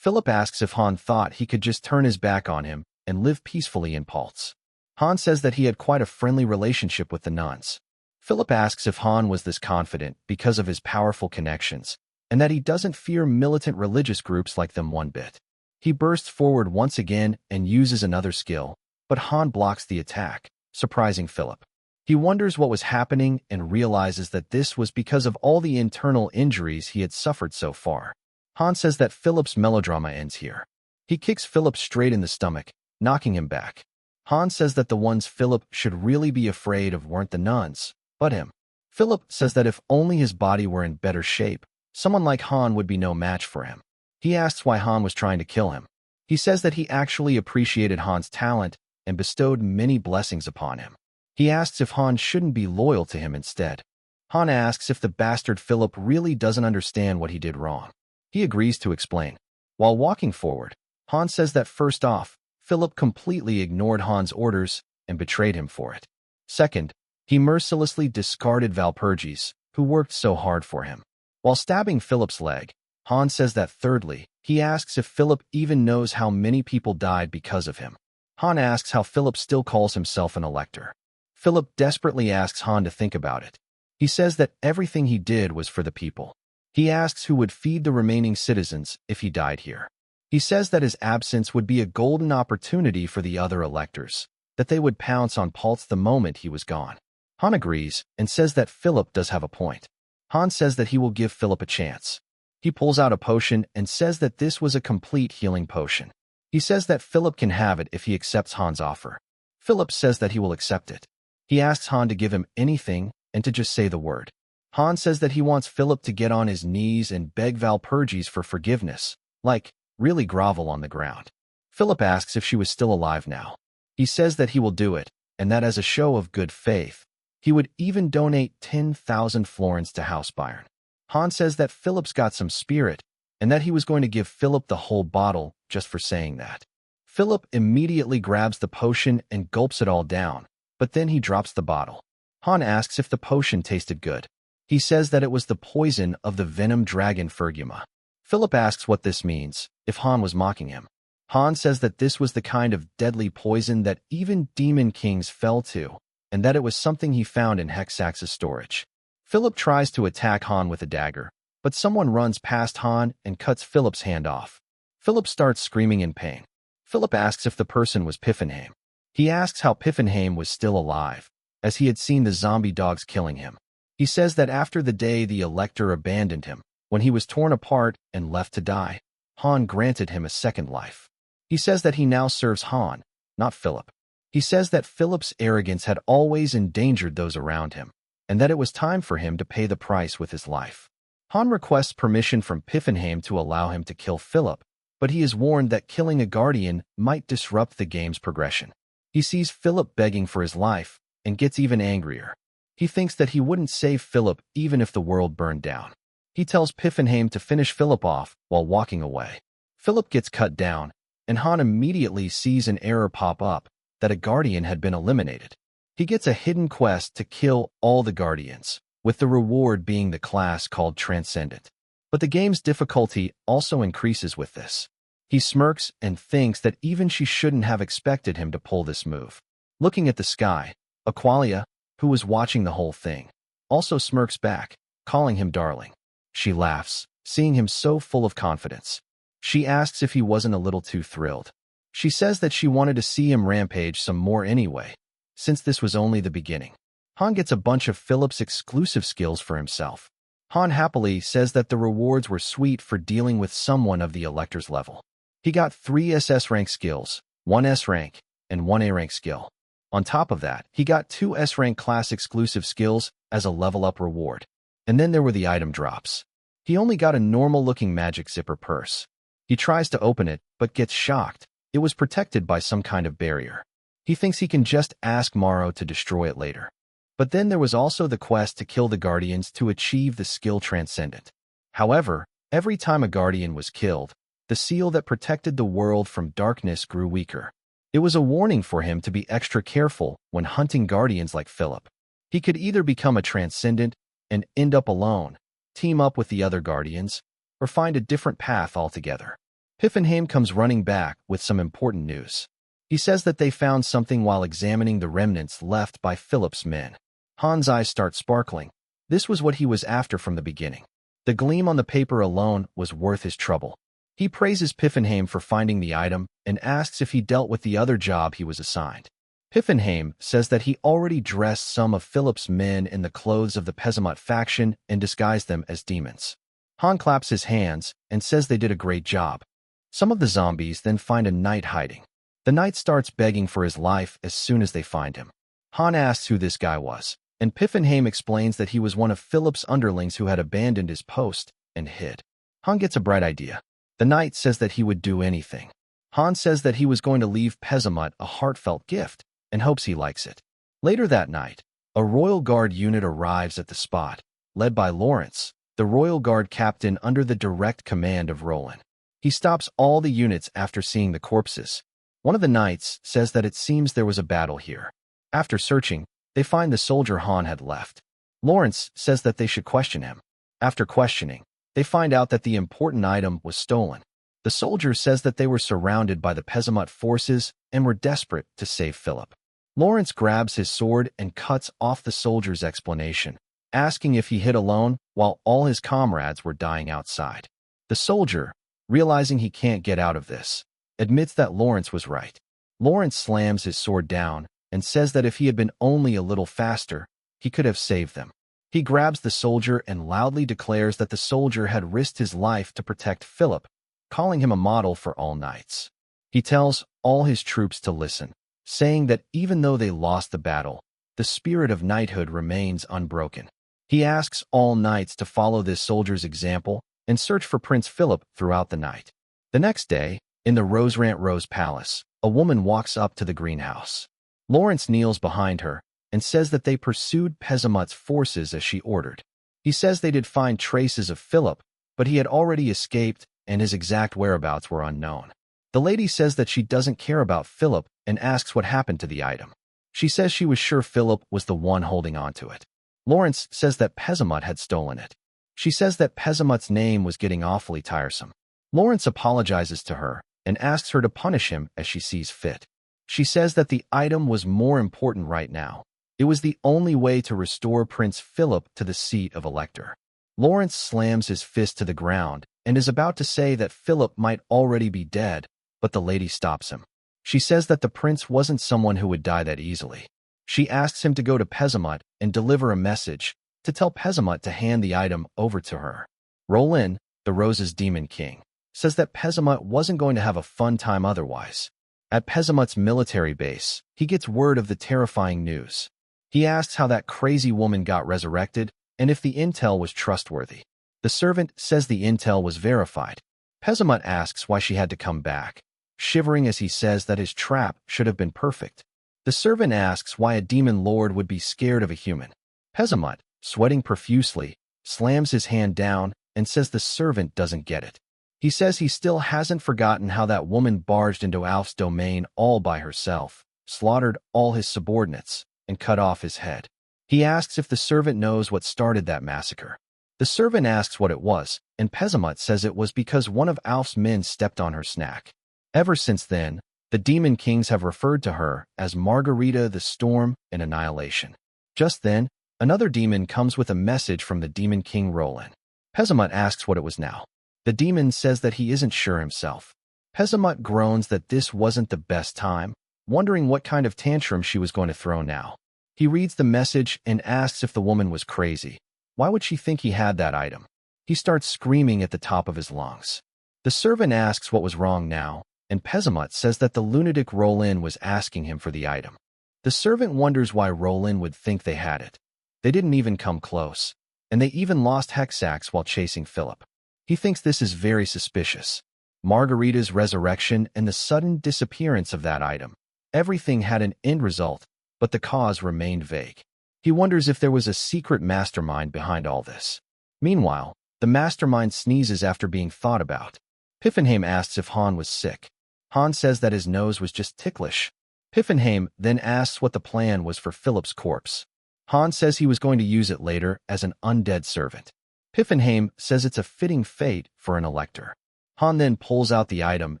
Philip asks if Han thought he could just turn his back on him and live peacefully in Paltz. Han says that he had quite a friendly relationship with the nuns. Philip asks if Han was this confident because of his powerful connections, and that he doesn't fear militant religious groups like them one bit. He bursts forward once again and uses another skill, but Han blocks the attack, surprising Philip. He wonders what was happening and realizes that this was because of all the internal injuries he had suffered so far. Han says that Philip's melodrama ends here. He kicks Philip straight in the stomach, knocking him back. Han says that the ones Philip should really be afraid of weren't the nuns, but him. Philip says that if only his body were in better shape, someone like Han would be no match for him. He asks why Han was trying to kill him. He says that he actually appreciated Han's talent and bestowed many blessings upon him. He asks if Han shouldn't be loyal to him instead. Han asks if the bastard Philip really doesn't understand what he did wrong. He agrees to explain. While walking forward, Han says that first off, Philip completely ignored Han's orders and betrayed him for it. Second, he mercilessly discarded Valperis, who worked so hard for him. While stabbing Philip's leg, Han says that thirdly, he asks if Philip even knows how many people died because of him. Han asks how Philip still calls himself an elector. Philip desperately asks Han to think about it. He says that everything he did was for the people. He asks who would feed the remaining citizens if he died here. He says that his absence would be a golden opportunity for the other electors, that they would pounce on Paltz the moment he was gone. Han agrees and says that Philip does have a point. Han says that he will give Philip a chance. He pulls out a potion and says that this was a complete healing potion. He says that Philip can have it if he accepts Han's offer. Philip says that he will accept it. He asks Han to give him anything and to just say the word. Han says that he wants Philip to get on his knees and beg Valperis for forgiveness, like, really grovel on the ground. Philip asks if she was still alive now. He says that he will do it, and that as a show of good faith, he would even donate 10,000 florins to House Bayern. Han says that Philip's got some spirit, and that he was going to give Philip the whole bottle just for saying that. Philip immediately grabs the potion and gulps it all down, but then he drops the bottle. Han asks if the potion tasted good. He says that it was the poison of the venom dragon Ferguma. Philip asks what this means, if Han was mocking him. Han says that this was the kind of deadly poison that even demon kings fell to, and that it was something he found in Hexax's storage. Philip tries to attack Han with a dagger, but someone runs past Han and cuts Philip's hand off. Philip starts screaming in pain. Philip asks if the person was Piffinheim. He asks how Piffinheim was still alive, as he had seen the zombie dogs killing him. He says that after the day the Elector abandoned him, when he was torn apart and left to die, Han granted him a second life. He says that he now serves Han, not Philip. He says that Philip's arrogance had always endangered those around him, and that it was time for him to pay the price with his life. Han requests permission from Piffinheim to allow him to kill Philip, but he is warned that killing a guardian might disrupt the game's progression. He sees Philip begging for his life and gets even angrier. He thinks that he wouldn't save Philip even if the world burned down. He tells Piffinheim to finish Philip off while walking away. Philip gets cut down, and Han immediately sees an error pop up that a guardian had been eliminated. He gets a hidden quest to kill all the guardians, with the reward being the class called Transcendent. But the game's difficulty also increases with this. He smirks and thinks that even she shouldn't have expected him to pull this move. Looking at the sky, Aqualia, who was watching the whole thing, also smirks back, calling him darling. She laughs, seeing him so full of confidence. She asks if he wasn't a little too thrilled. She says that she wanted to see him rampage some more anyway, since this was only the beginning. Han gets a bunch of Philip's exclusive skills for himself. Han happily says that the rewards were sweet for dealing with someone of the Elector's level. He got 3 SS rank skills, 1 S rank, and 1 A rank skill. On top of that, he got 2 S rank class exclusive skills as a level up reward. And then there were the item drops. He only got a normal-looking magic zipper purse. He tries to open it, but gets shocked. It was protected by some kind of barrier. He thinks he can just ask Morrow to destroy it later. But then there was also the quest to kill the Guardians to achieve the skill Transcendent. However, every time a Guardian was killed, the seal that protected the world from darkness grew weaker. It was a warning for him to be extra careful when hunting Guardians like Philip. He could either become a Transcendent and end up alone, team up with the other Guardians, or find a different path altogether. Piffenheim comes running back with some important news. He says that they found something while examining the remnants left by Philip's men. Han's eyes start sparkling. This was what he was after from the beginning. The gleam on the paper alone was worth his trouble. He praises Piffenheim for finding the item and asks if he dealt with the other job he was assigned. Piffenheim says that he already dressed some of Philip's men in the clothes of the Pesamut faction and disguised them as demons. Han claps his hands and says they did a great job. Some of the zombies then find a knight hiding. The knight starts begging for his life as soon as they find him. Han asks who this guy was, and Piffenheim explains that he was one of Philip's underlings who had abandoned his post and hid. Han gets a bright idea. The knight says that he would do anything. Han says that he was going to leave Pesamut a heartfelt gift and hopes he likes it. Later that night, a Royal Guard unit arrives at the spot, led by Lawrence, the Royal Guard captain under the direct command of Roland. He stops all the units after seeing the corpses. One of the knights says that it seems there was a battle here. After searching, they find the soldier Han had left. Lawrence says that they should question him. After questioning, they find out that the important item was stolen. The soldier says that they were surrounded by the Pesamut forces and were desperate to save Philip. Lawrence grabs his sword and cuts off the soldier's explanation, asking if he hid alone while all his comrades were dying outside. The soldier, realizing he can't get out of this, admits that Lawrence was right. Lawrence slams his sword down and says that if he had been only a little faster, he could have saved them. He grabs the soldier and loudly declares that the soldier had risked his life to protect Philip, calling him a model for all knights. He tells all his troops to listen, saying that even though they lost the battle, the spirit of knighthood remains unbroken. He asks all knights to follow this soldier's example and search for Prince Philip throughout the night. The next day, in the Roserant Rose Palace, a woman walks up to the greenhouse. Lawrence kneels behind her and says that they pursued Pesamut's forces as she ordered. He says they did find traces of Philip, but he had already escaped and his exact whereabouts were unknown. The lady says that she doesn't care about Philip and asks what happened to the item. She says she was sure Philip was the one holding onto it. Lawrence says that Pesamut had stolen it. She says that Pesamut's name was getting awfully tiresome. Lawrence apologizes to her and asks her to punish him as she sees fit. She says that the item was more important right now. It was the only way to restore Prince Philip to the seat of Elector. Lawrence slams his fist to the ground and is about to say that Philip might already be dead, but the lady stops him. She says that the prince wasn't someone who would die that easily. She asks him to go to Pesamut and deliver a message to tell Pesamut to hand the item over to her. Roland, the Rose's demon king, says that Pesamut wasn't going to have a fun time otherwise. At Pesamut's military base, he gets word of the terrifying news. He asks how that crazy woman got resurrected and if the intel was trustworthy. The servant says the intel was verified. Pesamut asks why she had to come back, shivering as he says that his trap should have been perfect. The servant asks why a demon lord would be scared of a human. Pesamut, sweating profusely, slams his hand down and says the servant doesn't get it. He says he still hasn't forgotten how that woman barged into Alf's domain all by herself, slaughtered all his subordinates, and cut off his head. He asks if the servant knows what started that massacre. The servant asks what it was, and Pesamut says it was because one of Alf's men stepped on her snack. Ever since then, the demon kings have referred to her as Margarita the Storm and Annihilation. Just then, another demon comes with a message from the demon king Roland. Pesamut asks what it was now. The demon says that he isn't sure himself. Pesamut groans that this wasn't the best time, wondering what kind of tantrum she was going to throw now. He reads the message and asks if the woman was crazy. Why would she think he had that item? He starts screaming at the top of his lungs. The servant asks what was wrong now, and Pesamut says that the lunatic Rollin was asking him for the item. The servant wonders why Rollin would think they had it. They didn't even come close, and they even lost Hexax while chasing Philip. He thinks this is very suspicious. Margarita's resurrection and the sudden disappearance of that item. Everything had an end result, but the cause remained vague. He wonders if there was a secret mastermind behind all this. Meanwhile, the mastermind sneezes after being thought about. Piffenheim asks if Han was sick. Han says that his nose was just ticklish. Piffenheim then asks what the plan was for Philip's corpse. Han says he was going to use it later as an undead servant. Piffenheim says it's a fitting fate for an elector. Han then pulls out the item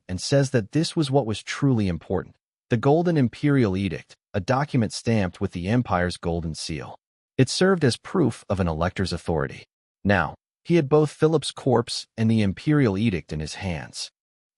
and says that this was what was truly important. The Golden Imperial Edict, a document stamped with the Empire's golden seal. It served as proof of an elector's authority. Now, he had both Philip's corpse and the Imperial Edict in his hands.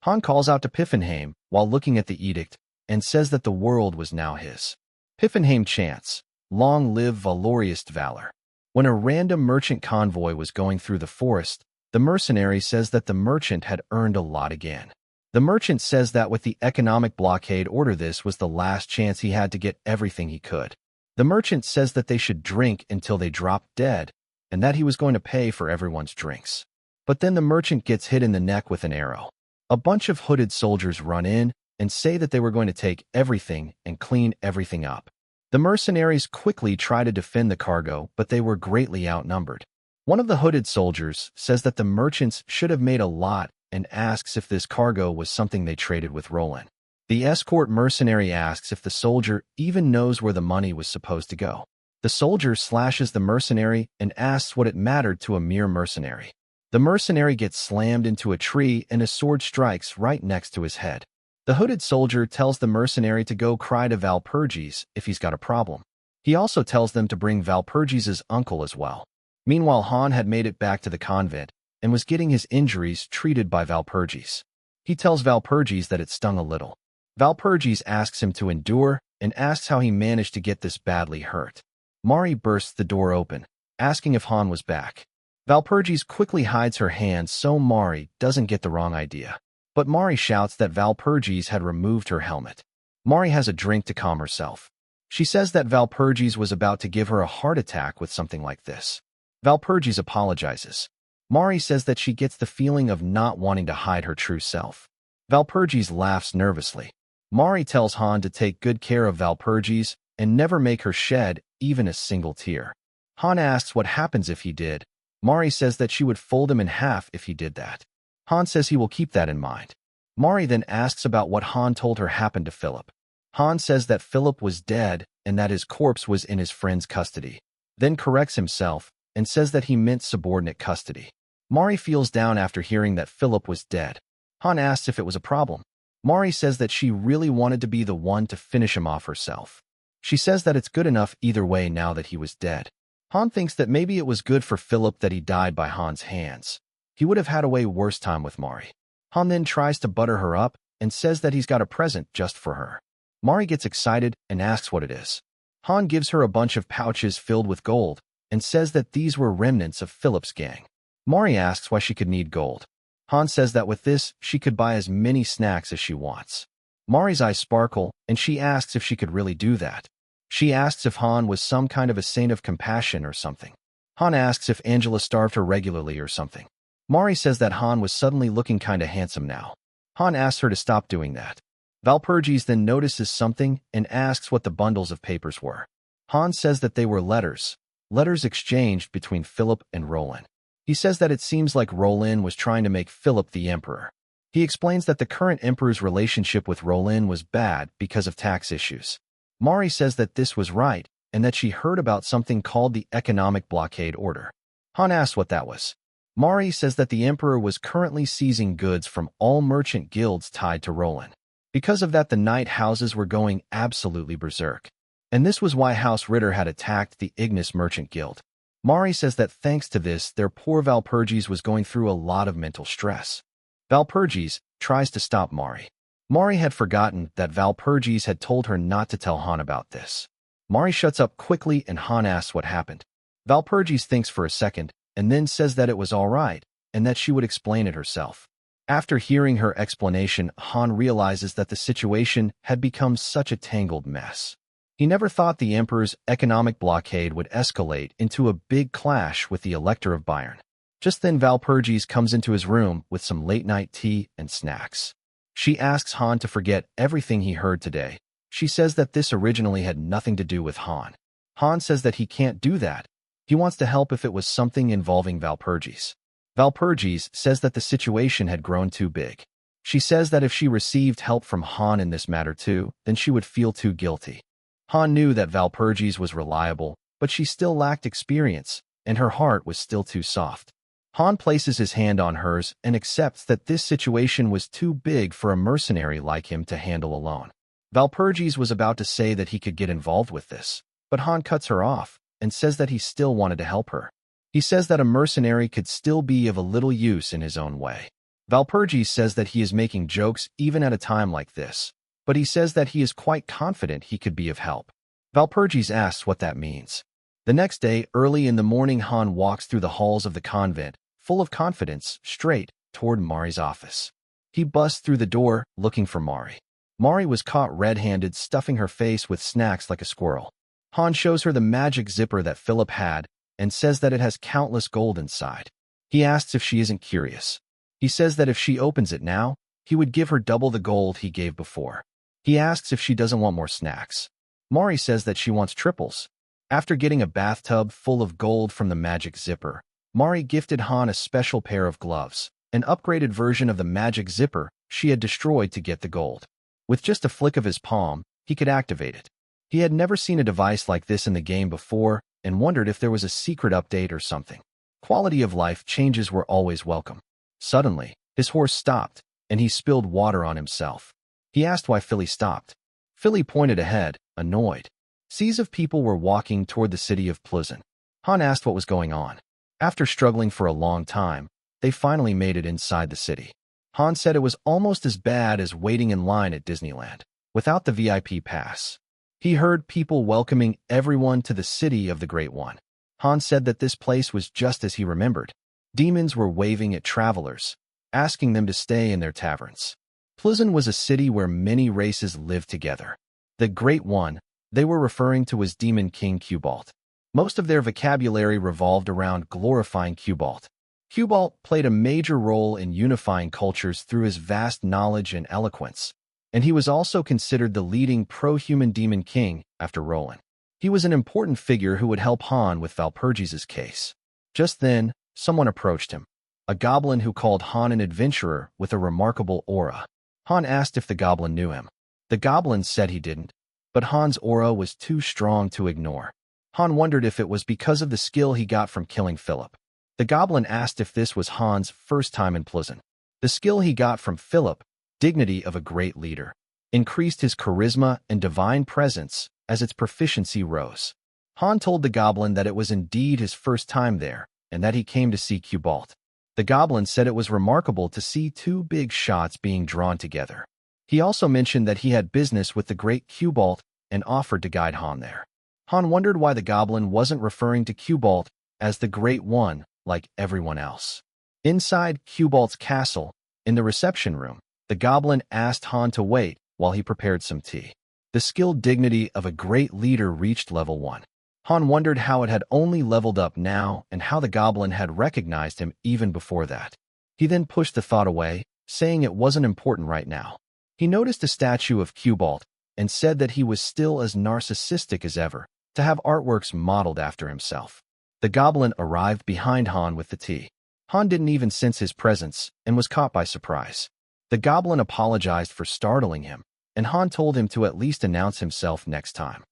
Han calls out to Piffenheim while looking at the edict and says that the world was now his. Piffenheim chants, "Long live valorious valor." When a random merchant convoy was going through the forest, the mercenary says that the merchant had earned a lot again. The merchant says that with the economic blockade order, this was the last chance he had to get everything he could. The merchant says that they should drink until they dropped dead, and that he was going to pay for everyone's drinks. But then the merchant gets hit in the neck with an arrow. A bunch of hooded soldiers run in and say that they were going to take everything and clean everything up. The mercenaries quickly try to defend the cargo, but they were greatly outnumbered. One of the hooded soldiers says that the merchants should have made a lot and asks if this cargo was something they traded with Roland. The escort mercenary asks if the soldier even knows where the money was supposed to go. The soldier slashes the mercenary and asks what it mattered to a mere mercenary. The mercenary gets slammed into a tree and a sword strikes right next to his head. The hooded soldier tells the mercenary to go cry to Valperis if he's got a problem. He also tells them to bring Valperis' uncle as well. Meanwhile, Han had made it back to the convent and was getting his injuries treated by Valperis. He tells Valperis that it stung a little. Valperis asks him to endure and asks how he managed to get this badly hurt. Mari bursts the door open, asking if Han was back. Valperis quickly hides her hand so Mari doesn't get the wrong idea. But Mari shouts that Valperis had removed her helmet. Mari has a drink to calm herself. She says that Valperis was about to give her a heart attack with something like this. Valperis apologizes. Mari says that she gets the feeling of not wanting to hide her true self. Valperis laughs nervously. Mari tells Han to take good care of Valperis and never make her shed even a single tear. Han asks what happens if he did. Mari says that she would fold him in half if he did that. Han says he will keep that in mind. Mari then asks about what Han told her happened to Philip. Han says that Philip was dead and that his corpse was in his friend's custody, then corrects himself and says that he meant subordinate custody. Mari feels down after hearing that Philip was dead. Han asks if it was a problem. Mari says that she really wanted to be the one to finish him off herself. She says that it's good enough either way now that he was dead. Han thinks that maybe it was good for Philip that he died by Han's hands. He would have had a way worse time with Mari. Han then tries to butter her up and says that he's got a present just for her. Mari gets excited and asks what it is. Han gives her a bunch of pouches filled with gold and says that these were remnants of Philip's gang. Mari asks why she could need gold. Han says that with this, she could buy as many snacks as she wants. Mari's eyes sparkle, and she asks if she could really do that. She asks if Han was some kind of a saint of compassion or something. Han asks if Angela starved her regularly or something. Mari says that Han was suddenly looking kinda handsome now. Han asks her to stop doing that. Valperis then notices something and asks what the bundles of papers were. Han says that they were letters exchanged between Philip and Roland. He says that it seems like Roland was trying to make Philip the emperor. He explains that the current emperor's relationship with Roland was bad because of tax issues. Mari says that this was right and that she heard about something called the economic blockade order. Han asks what that was. Mari says that the emperor was currently seizing goods from all merchant guilds tied to Roland. Because of that, the night houses were going absolutely berserk. And this was why House Ritter had attacked the Ignis Merchant Guild. Mari says that thanks to this, their poor Valpurgis was going through a lot of mental stress. Valpurgis tries to stop Mari. Mari had forgotten that Valpurgis had told her not to tell Han about this. Mari shuts up quickly and Han asks what happened. Valpurgis thinks for a second and then says that it was all right and that she would explain it herself. After hearing her explanation, Han realizes that the situation had become such a tangled mess. He never thought the Emperor's economic blockade would escalate into a big clash with the Elector of Bayern. Just then Valpurgis comes into his room with some late-night tea and snacks. She asks Han to forget everything he heard today. She says that this originally had nothing to do with Han. Han says that he can't do that. He wants to help if it was something involving Valpurgis. Valpurgis says that the situation had grown too big. She says that if she received help from Han in this matter too, then she would feel too guilty. Han knew that Valpurgis was reliable, but she still lacked experience, and her heart was still too soft. Han places his hand on hers and accepts that this situation was too big for a mercenary like him to handle alone. Valpurgis was about to say that he could get involved with this, but Han cuts her off and says that he still wanted to help her. He says that a mercenary could still be of a little use in his own way. Valpurgis says that he is making jokes even at a time like this, but he says that he is quite confident he could be of help. Valpurgis asks what that means. The next day, early in the morning, Han walks through the halls of the convent, full of confidence, straight toward Mari's office. He busts through the door, looking for Mari. Mari was caught red-handed, stuffing her face with snacks like a squirrel. Han shows her the magic zipper that Philip had and says that it has countless gold inside. He asks if she isn't curious. He says that if she opens it now, he would give her double the gold he gave before. He asks if she doesn't want more snacks. Mari says that she wants triples. After getting a bathtub full of gold from the magic zipper, Mari gifted Han a special pair of gloves, an upgraded version of the magic zipper she had destroyed to get the gold. With just a flick of his palm, he could activate it. He had never seen a device like this in the game before and wondered if there was a secret update or something. Quality of life changes were always welcome. Suddenly, his horse stopped, and he spilled water on himself. He asked why Philly stopped. Philly pointed ahead, annoyed. Seas of people were walking toward the city of Plzeň. Han asked what was going on. After struggling for a long time, they finally made it inside the city. Han said it was almost as bad as waiting in line at Disneyland, without the VIP pass. He heard people welcoming everyone to the city of the Great One. Han said that this place was just as he remembered. Demons were waving at travelers, asking them to stay in their taverns. Plzeň was a city where many races lived together. The Great One, they were referring to as Demon King Cubalt. Most of their vocabulary revolved around glorifying Cubalt. Cubalt played a major role in unifying cultures through his vast knowledge and eloquence, and he was also considered the leading pro-human demon king after Roland. He was an important figure who would help Han with Valpurgis's case. Just then, someone approached him, a goblin who called Han an adventurer with a remarkable aura. Han asked if the goblin knew him. The goblin said he didn't, but Han's aura was too strong to ignore. Han wondered if it was because of the skill he got from killing Philip. The goblin asked if this was Han's first time in Plzeň. The skill he got from Philip, dignity of a great leader, increased his charisma and divine presence as its proficiency rose. Han told the goblin that it was indeed his first time there and that he came to see Cubalt. The goblin said it was remarkable to see two big shots being drawn together. He also mentioned that he had business with the great Cubalt and offered to guide Han there. Han wondered why the goblin wasn't referring to Cubalt as the Great One like everyone else. Inside Cubalt's castle, in the reception room, the goblin asked Han to wait while he prepared some tea. The skilled dignity of a great leader reached level 1. Han wondered how it had only leveled up now and how the goblin had recognized him even before that. He then pushed the thought away, saying it wasn't important right now. He noticed a statue of Cubalt and said that he was still as narcissistic as ever, to have artworks modeled after himself. The goblin arrived behind Han with the tea. Han didn't even sense his presence and was caught by surprise. The goblin apologized for startling him, and Han told him to at least announce himself next time.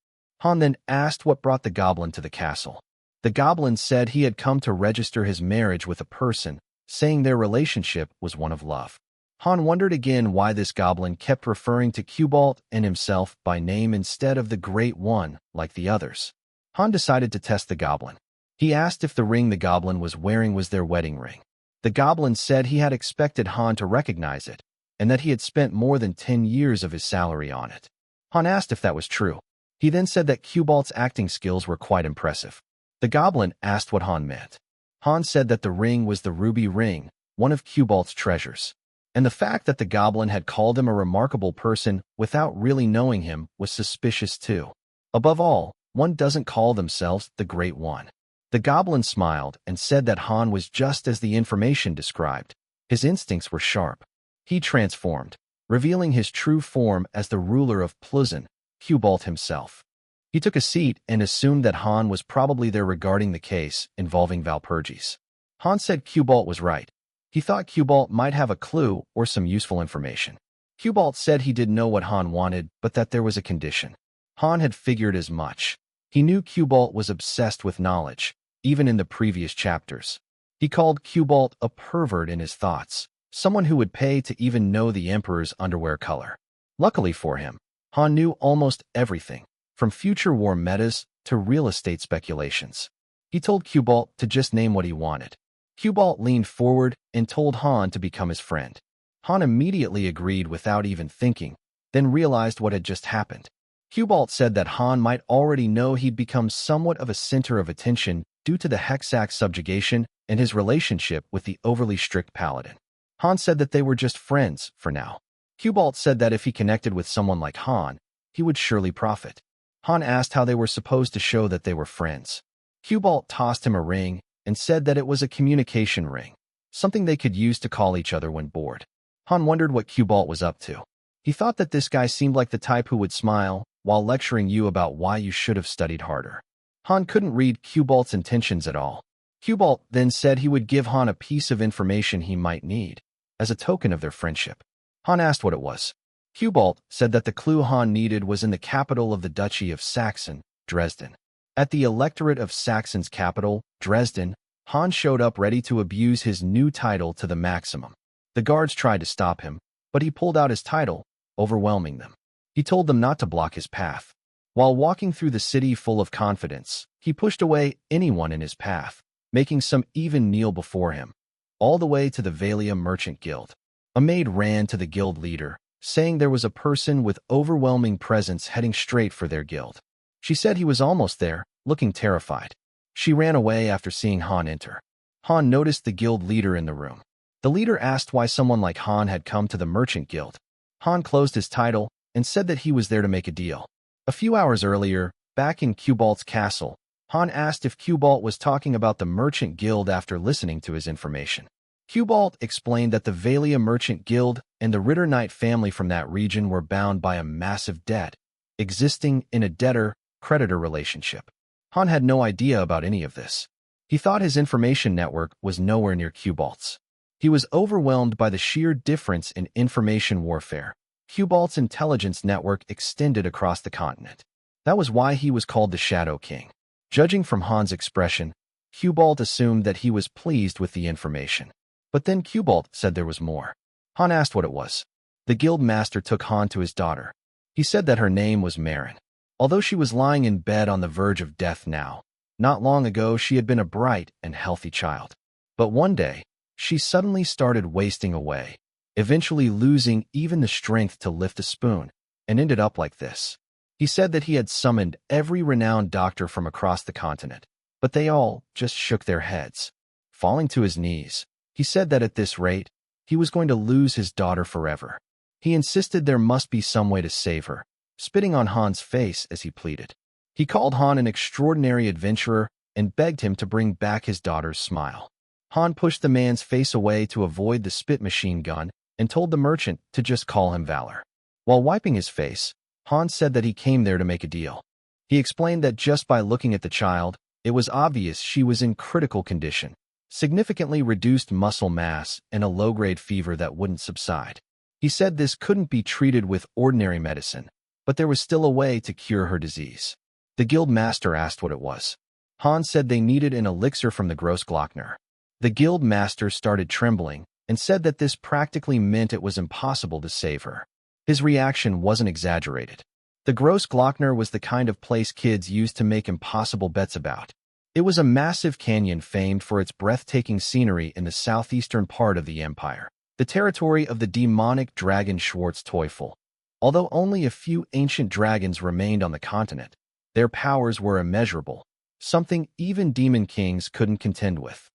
Han then asked what brought the goblin to the castle. The goblin said he had come to register his marriage with a person, saying their relationship was one of love. Han wondered again why this goblin kept referring to Cubalt and himself by name instead of the Great One like the others. Han decided to test the goblin. He asked if the ring the goblin was wearing was their wedding ring. The goblin said he had expected Han to recognize it, and that he had spent more than 10 years of his salary on it. Han asked if that was true. He then said that Cubalt's acting skills were quite impressive. The goblin asked what Han meant. Han said that the ring was the ruby ring, one of Cubalt's treasures. And the fact that the goblin had called him a remarkable person without really knowing him was suspicious too. Above all, one doesn't call themselves the Great One. The goblin smiled and said that Han was just as the information described. His instincts were sharp. He transformed, revealing his true form as the ruler of Pluzin, Cubalt himself. He took a seat and assumed that Han was probably there regarding the case involving Valperis. Han said Cubalt was right. He thought Cubalt might have a clue or some useful information. Cubalt said he didn't know what Han wanted, but that there was a condition. Han had figured as much. He knew Cubalt was obsessed with knowledge, even in the previous chapters. He called Cubalt a pervert in his thoughts, someone who would pay to even know the Emperor's underwear color. Luckily for him, Han knew almost everything, from future war metas to real estate speculations. He told Cubalt to just name what he wanted. Cubalt leaned forward and told Han to become his friend. Han immediately agreed without even thinking, then realized what had just happened. Cubalt said that Han might already know he'd become somewhat of a center of attention due to the Hexac subjugation and his relationship with the overly strict paladin. Han said that they were just friends for now. Cubalt said that if he connected with someone like Han, he would surely profit. Han asked how they were supposed to show that they were friends. Cubalt tossed him a ring and said that it was a communication ring, something they could use to call each other when bored. Han wondered what Cubalt was up to. He thought that this guy seemed like the type who would smile while lecturing you about why you should have studied harder. Han couldn't read Cubalt's intentions at all. Cubalt then said he would give Han a piece of information he might need, as a token of their friendship. Han asked what it was. Cubalt said that the clue Han needed was in the capital of the Duchy of Saxon, Dresden. At the electorate of Saxon's capital, Dresden, Han showed up ready to abuse his new title to the maximum. The guards tried to stop him, but he pulled out his title, overwhelming them. He told them not to block his path. While walking through the city full of confidence, he pushed away anyone in his path, making some even kneel before him, all the way to the Valia Merchant Guild. A maid ran to the guild leader, saying there was a person with overwhelming presence heading straight for their guild. She said he was almost there, looking terrified. She ran away after seeing Han enter. Han noticed the guild leader in the room. The leader asked why someone like Han had come to the Merchant Guild. Han closed his title and said that he was there to make a deal. A few hours earlier, back in Cubalt's castle, Han asked if Cubalt was talking about the Merchant Guild after listening to his information. Cubalt explained that the Valia Merchant Guild and the Ritter Knight family from that region were bound by a massive debt, existing in a debtor-creditor relationship. Han had no idea about any of this. He thought his information network was nowhere near Cubalt's. He was overwhelmed by the sheer difference in information warfare. Cubalt's intelligence network extended across the continent. That was why he was called the Shadow King. Judging from Han's expression, Cubalt assumed that he was pleased with the information. But then Cubalt said there was more. Han asked what it was. The guild master took Han to his daughter. He said that her name was Marin. Although she was lying in bed on the verge of death now, not long ago she had been a bright and healthy child. But one day, she suddenly started wasting away, eventually losing even the strength to lift a spoon, and ended up like this. He said that he had summoned every renowned doctor from across the continent, but they all just shook their heads. Falling to his knees, he said that at this rate, he was going to lose his daughter forever. He insisted there must be some way to save her, spitting on Han's face as he pleaded. He called Han an extraordinary adventurer and begged him to bring back his daughter's smile. Han pushed the man's face away to avoid the spit machine gun and told the merchant to just call him Valor. While wiping his face, Han said that he came there to make a deal. He explained that just by looking at the child, it was obvious she was in critical condition, significantly reduced muscle mass and a low-grade fever that wouldn't subside. He said this couldn't be treated with ordinary medicine, but there was still a way to cure her disease. The guild master asked what it was. Han said they needed an elixir from the Grossglockner. The guild master started trembling and said that this practically meant it was impossible to save her. His reaction wasn't exaggerated. The Grossglockner was the kind of place kids used to make impossible bets about. It was a massive canyon famed for its breathtaking scenery in the southeastern part of the empire, the territory of the demonic dragon Schwarzteufel. Although only a few ancient dragons remained on the continent, their powers were immeasurable, something even demon kings couldn't contend with.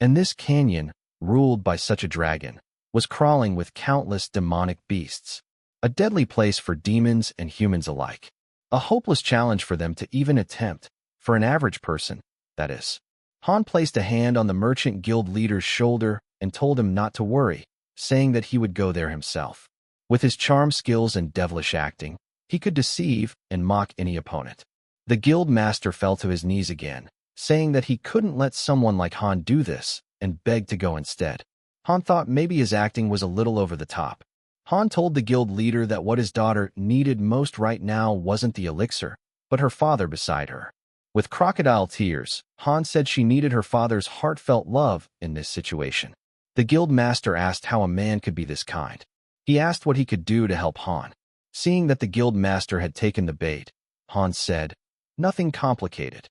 And this canyon, ruled by such a dragon, was crawling with countless demonic beasts, a deadly place for demons and humans alike. A hopeless challenge for them to even attempt, for an average person, that is. Han placed a hand on the merchant guild leader's shoulder and told him not to worry, saying that he would go there himself. With his charm skills and devilish acting, he could deceive and mock any opponent. The guild master fell to his knees again, saying that he couldn't let someone like Han do this, and begged to go instead. Han thought maybe his acting was a little over the top. Han told the guild leader that what his daughter needed most right now wasn't the elixir, but her father beside her. With crocodile tears, Han said she needed her father's heartfelt love in this situation. The guild master asked how a man could be this kind. He asked what he could do to help Han. Seeing that the guild master had taken the bait, Han said, "Nothing complicated."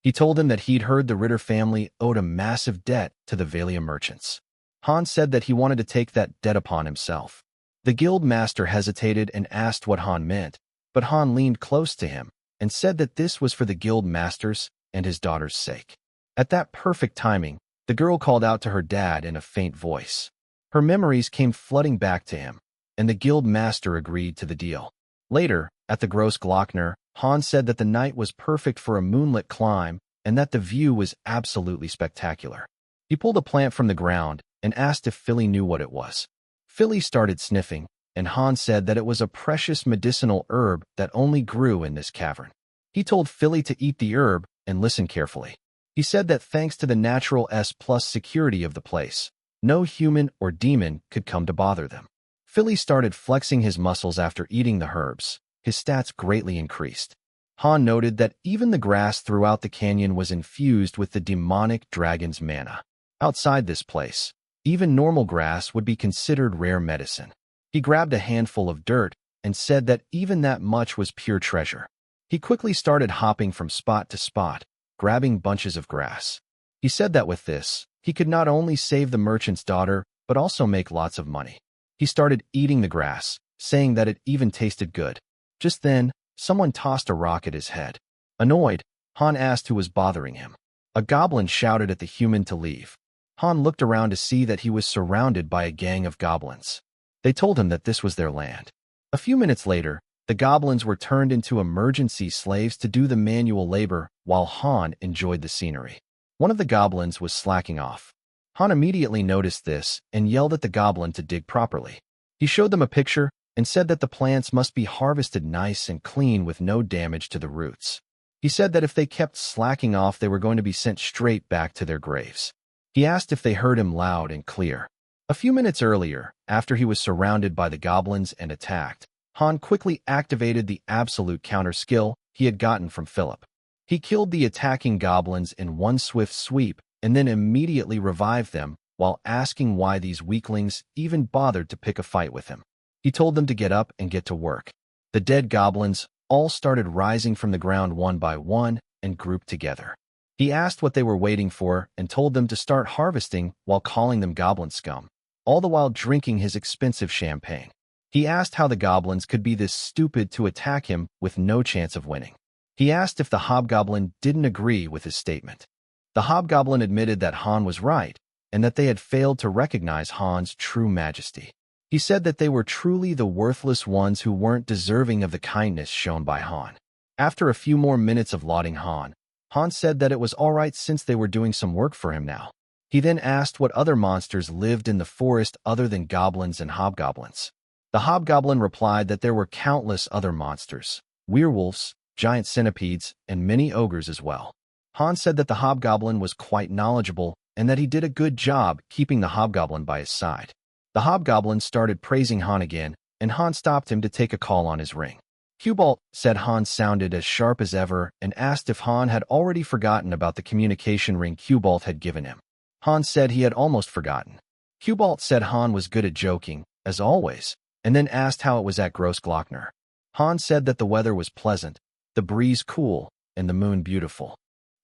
He told him that he'd heard the Ritter family owed a massive debt to the Valia merchants. Han said that he wanted to take that debt upon himself. The guild master hesitated and asked what Han meant, but Han leaned close to him and said that this was for the guild master's and his daughter's sake. At that perfect timing, the girl called out to her dad in a faint voice. Her memories came flooding back to him, and the guild master agreed to the deal. Later, at the Gross Glockner, Han said that the night was perfect for a moonlit climb and that the view was absolutely spectacular. He pulled a plant from the ground and asked if Philly knew what it was. Philly started sniffing, and Han said that it was a precious medicinal herb that only grew in this cavern. He told Philly to eat the herb and listen carefully. He said that thanks to the natural S+ security of the place, no human or demon could come to bother them. Philly started flexing his muscles after eating the herbs. His stats greatly increased. Han noted that even the grass throughout the canyon was infused with the demonic dragon's mana. Outside this place, even normal grass would be considered rare medicine. He grabbed a handful of dirt and said that even that much was pure treasure. He quickly started hopping from spot to spot, grabbing bunches of grass. He said that with this, he could not only save the merchant's daughter, but also make lots of money. He started eating the grass, saying that it even tasted good. Just then, someone tossed a rock at his head. Annoyed, Han asked who was bothering him. A goblin shouted at the human to leave. Han looked around to see that he was surrounded by a gang of goblins. They told him that this was their land. A few minutes later, the goblins were turned into emergency slaves to do the manual labor while Han enjoyed the scenery. One of the goblins was slacking off. Han immediately noticed this and yelled at the goblin to dig properly. He showed them a picture and said that the plants must be harvested nice and clean with no damage to the roots. He said that if they kept slacking off, they were going to be sent straight back to their graves. He asked if they heard him loud and clear. A few minutes earlier, after he was surrounded by the goblins and attacked, Han quickly activated the absolute counter skill he had gotten from Philip. He killed the attacking goblins in one swift sweep and then immediately revived them while asking why these weaklings even bothered to pick a fight with him. He told them to get up and get to work. The dead goblins all started rising from the ground one by one and grouped together. He asked what they were waiting for and told them to start harvesting while calling them goblin scum, all the while drinking his expensive champagne. He asked how the goblins could be this stupid to attack him with no chance of winning. He asked if the hobgoblin didn't agree with his statement. The hobgoblin admitted that Han was right and that they had failed to recognize Han's true majesty. He said that they were truly the worthless ones who weren't deserving of the kindness shown by Han. After a few more minutes of lauding Han, Han said that it was all right since they were doing some work for him now. He then asked what other monsters lived in the forest other than goblins and hobgoblins. The hobgoblin replied that there were countless other monsters, werewolves, giant centipedes, and many ogres as well. Han said that the hobgoblin was quite knowledgeable and that he did a good job keeping the hobgoblin by his side. The hobgoblin started praising Han again, and Han stopped him to take a call on his ring. Cubalt said Han sounded as sharp as ever and asked if Han had already forgotten about the communication ring Cubalt had given him. Han said he had almost forgotten. Cubalt said Han was good at joking, as always, and then asked how it was at Gross Glockner. Han said that the weather was pleasant, the breeze cool, and the moon beautiful.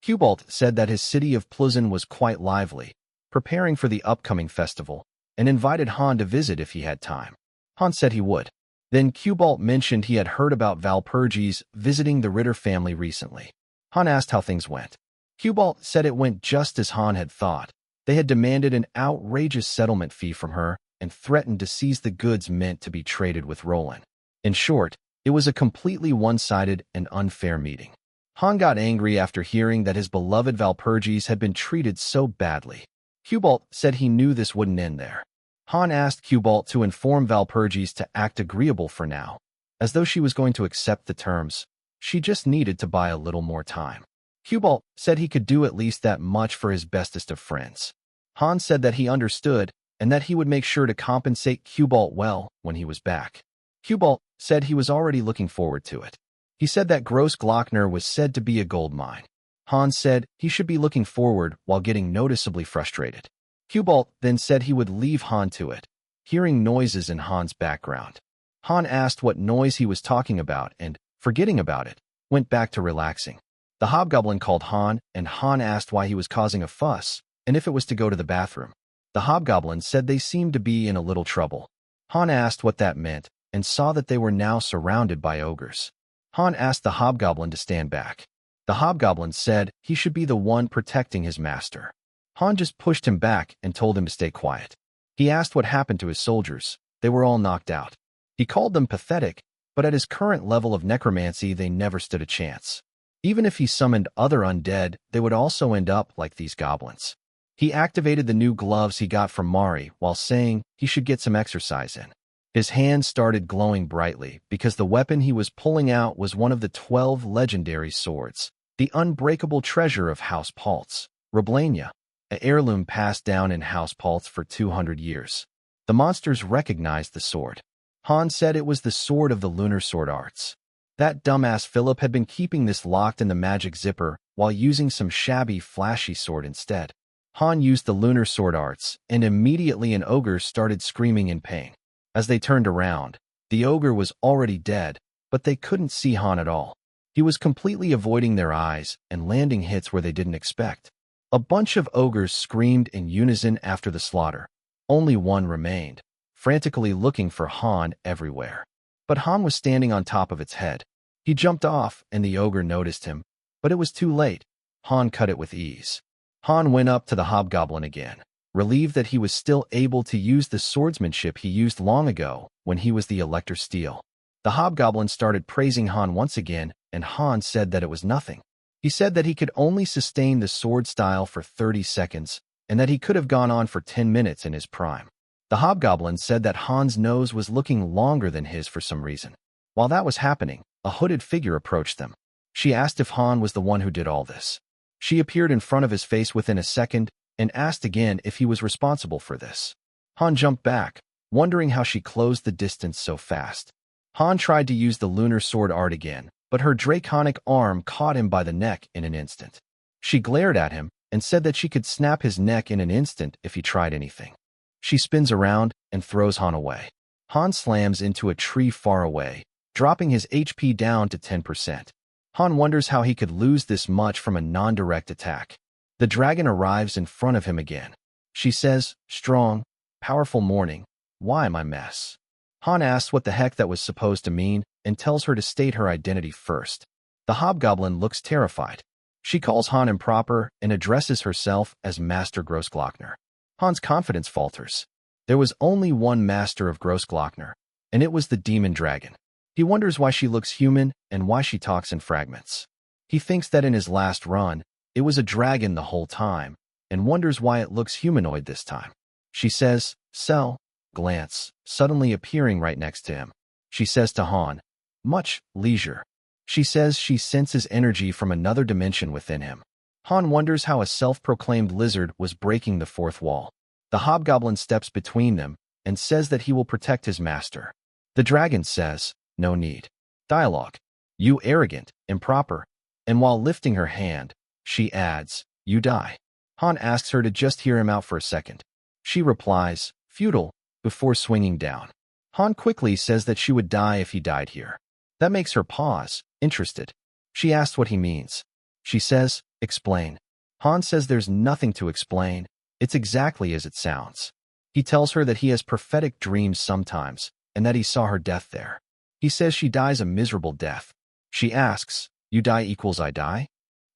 Cubalt said that his city of Pluzin was quite lively, preparing for the upcoming festival, and invited Han to visit if he had time. Han said he would. Then Cubalt mentioned he had heard about Valperis visiting the Ritter family recently. Han asked how things went. Cubalt said it went just as Han had thought. They had demanded an outrageous settlement fee from her and threatened to seize the goods meant to be traded with Roland. In short, it was a completely one-sided and unfair meeting. Han got angry after hearing that his beloved Valperis had been treated so badly. Cubalt said he knew this wouldn't end there. Han asked Cubalt to inform Valperis to act agreeable for now, as though she was going to accept the terms. She just needed to buy a little more time. Cubalt said he could do at least that much for his bestest of friends. Han said that he understood and that he would make sure to compensate Cubalt well when he was back. Cubalt said he was already looking forward to it. He said that Grossglockner was said to be a gold mine. Han said he should be looking forward while getting noticeably frustrated. Cubalt then said he would leave Han to it, hearing noises in Han's background. Han asked what noise he was talking about and, forgetting about it, went back to relaxing. The hobgoblin called Han, and Han asked why he was causing a fuss and if it was to go to the bathroom. The hobgoblin said they seemed to be in a little trouble. Han asked what that meant and saw that they were now surrounded by ogres. Han asked the hobgoblin to stand back. The hobgoblin said he should be the one protecting his master. Han just pushed him back and told him to stay quiet. He asked what happened to his soldiers. They were all knocked out. He called them pathetic, but at his current level of necromancy they never stood a chance. Even if he summoned other undead, they would also end up like these goblins. He activated the new gloves he got from Mari while saying he should get some exercise in. His hands started glowing brightly because the weapon he was pulling out was one of the 12 legendary swords, the unbreakable treasure of House Paltz, Rablania, an heirloom passed down in House Paltz for 200 years. The monsters recognized the sword. Han said it was the sword of the lunar sword arts. That dumbass Philip had been keeping this locked in the magic zipper while using some shabby, flashy sword instead. Han used the lunar sword arts, and immediately an ogre started screaming in pain. As they turned around, the ogre was already dead, but they couldn't see Han at all. He was completely avoiding their eyes and landing hits where they didn't expect. A bunch of ogres screamed in unison after the slaughter. Only one remained, frantically looking for Han everywhere. But Han was standing on top of its head. He jumped off, and the ogre noticed him, but it was too late. Han cut it with ease. Han went up to the hobgoblin again, relieved that he was still able to use the swordsmanship he used long ago when he was the Elector Steel. The hobgoblin started praising Han once again, and Han said that it was nothing. He said that he could only sustain the sword style for 30 seconds, and that he could have gone on for 10 minutes in his prime. The hobgoblin said that Han's nose was looking longer than his for some reason. While that was happening, a hooded figure approached them. She asked if Han was the one who did all this. She appeared in front of his face within a second and asked again if he was responsible for this. Han jumped back, wondering how she closed the distance so fast. Han tried to use the lunar sword art again, but her draconic arm caught him by the neck in an instant. She glared at him and said that she could snap his neck in an instant if he tried anything. She spins around and throws Han away. Han slams into a tree far away, dropping his HP down to 10%. Han wonders how he could lose this much from a non-direct attack. The dragon arrives in front of him again. She says, "Strong, powerful morning. Why my mess?" Han asks what the heck that was supposed to mean and tells her to state her identity first. The hobgoblin looks terrified. She calls Han improper and addresses herself as Master Grossglockner. Han's confidence falters. There was only one master of Grossglockner, and it was the demon dragon. He wonders why she looks human and why she talks in fragments. He thinks that in his last run, it was a dragon the whole time, and wonders why it looks humanoid this time. She says, "Sell," glance, suddenly appearing right next to him. She says to Han, "Much leisure." She says she senses energy from another dimension within him. Han wonders how a self-proclaimed lizard was breaking the fourth wall. The hobgoblin steps between them and says that he will protect his master. The dragon says, "No need." Dialogue. "You arrogant, improper." And while lifting her hand, she adds, "You die." Han asks her to just hear him out for a second. She replies, "Futile," before swinging down. Han quickly says that she would die if he died here. That makes her pause, interested. She asks what he means. She says, explain. Han says there's nothing to explain. It's exactly as it sounds. He tells her that he has prophetic dreams sometimes, and that he saw her death there. He says she dies a miserable death. She asks, you die equals I die?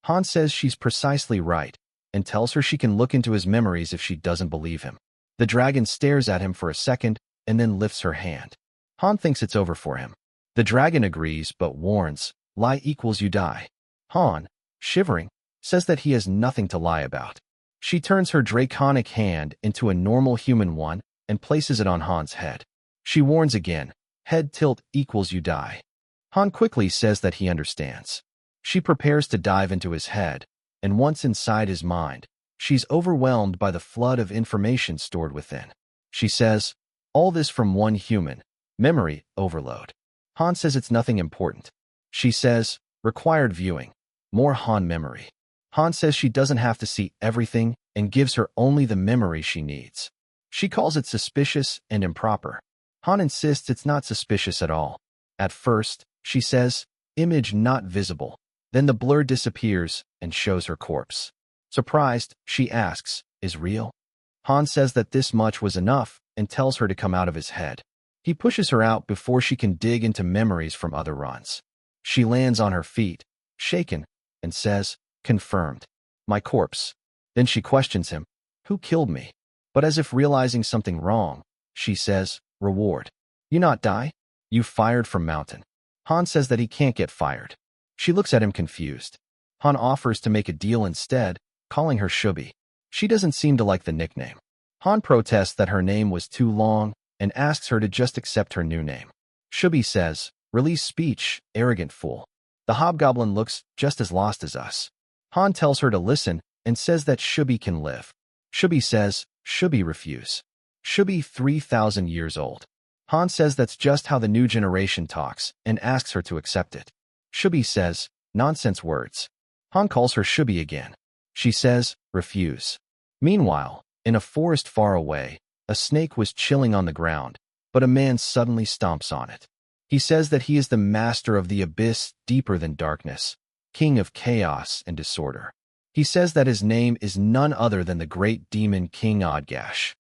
Han says she's precisely right, and tells her she can look into his memories if she doesn't believe him. The dragon stares at him for a second, and then lifts her hand. Han thinks it's over for him. The dragon agrees, but warns, lie equals you die. Han, shivering, says that he has nothing to lie about. She turns her draconic hand into a normal human one and places it on Han's head. She warns again, head tilt equals you die. Han quickly says that he understands. She prepares to dive into his head, and once inside his mind, she's overwhelmed by the flood of information stored within. She says, all this from one human, memory overload. Han says it's nothing important. She says, required viewing, more Han memory. Han says she doesn't have to see everything and gives her only the memory she needs. She calls it suspicious and improper. Han insists it's not suspicious at all. At first, she says, image not visible. Then the blur disappears and shows her corpse. Surprised, she asks, is real? Han says that this much was enough and tells her to come out of his head. He pushes her out before she can dig into memories from other runs. She lands on her feet, shaken, and says, confirmed. My corpse. Then she questions him, who killed me? But as if realizing something wrong, she says, reward. You not die? You fired from mountain. Han says that he can't get fired. She looks at him confused. Han offers to make a deal instead, calling her Shubi. She doesn't seem to like the nickname. Han protests that her name was too long and asks her to just accept her new name. Shubi says, release speech, arrogant fool. The hobgoblin looks just as lost as us. Han tells her to listen and says that Shubi can live. Shubi says, Shubi refuse. Shubi 3,000 years old. Han says that's just how the new generation talks and asks her to accept it. Shubi says, nonsense words. Han calls her Shubi again. She says, refuse. Meanwhile, in a forest far away, a snake was chilling on the ground, but a man suddenly stomps on it. He says that he is the master of the abyss deeper than darkness, king of chaos and disorder. He says that his name is none other than the great demon King Odgash.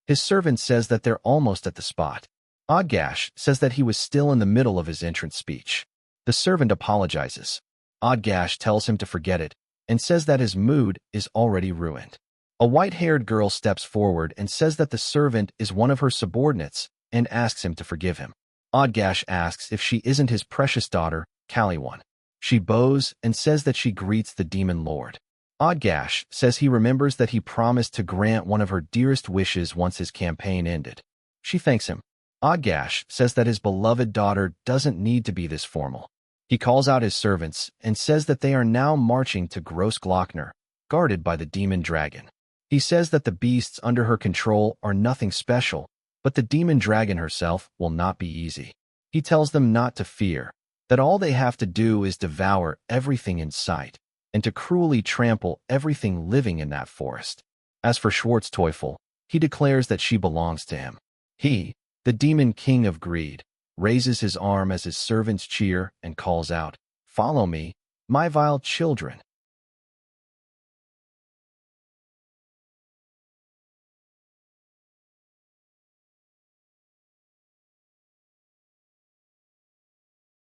His servant says that they're almost at the spot. Odgash says that he was still in the middle of his entrance speech. The servant apologizes. Odgash tells him to forget it and says that his mood is already ruined. A white-haired girl steps forward and says that the servant is one of her subordinates and asks him to forgive him. Odgash asks if she isn't his precious daughter, Kaliwan. She bows and says that she greets the demon lord. Odgash says he remembers that he promised to grant one of her dearest wishes once his campaign ended. She thanks him. Odgash says that his beloved daughter doesn't need to be this formal. He calls out his servants and says that they are now marching to Gross Glockner, guarded by the demon dragon. He says that the beasts under her control are nothing special, but the demon dragon herself will not be easy. He tells them not to fear, that all they have to do is devour everything in sight, and to cruelly trample everything living in that forest. As for Schwarzteufel, he declares that she belongs to him. He, the demon king of greed, raises his arm as his servants cheer and calls out, follow me, my vile children.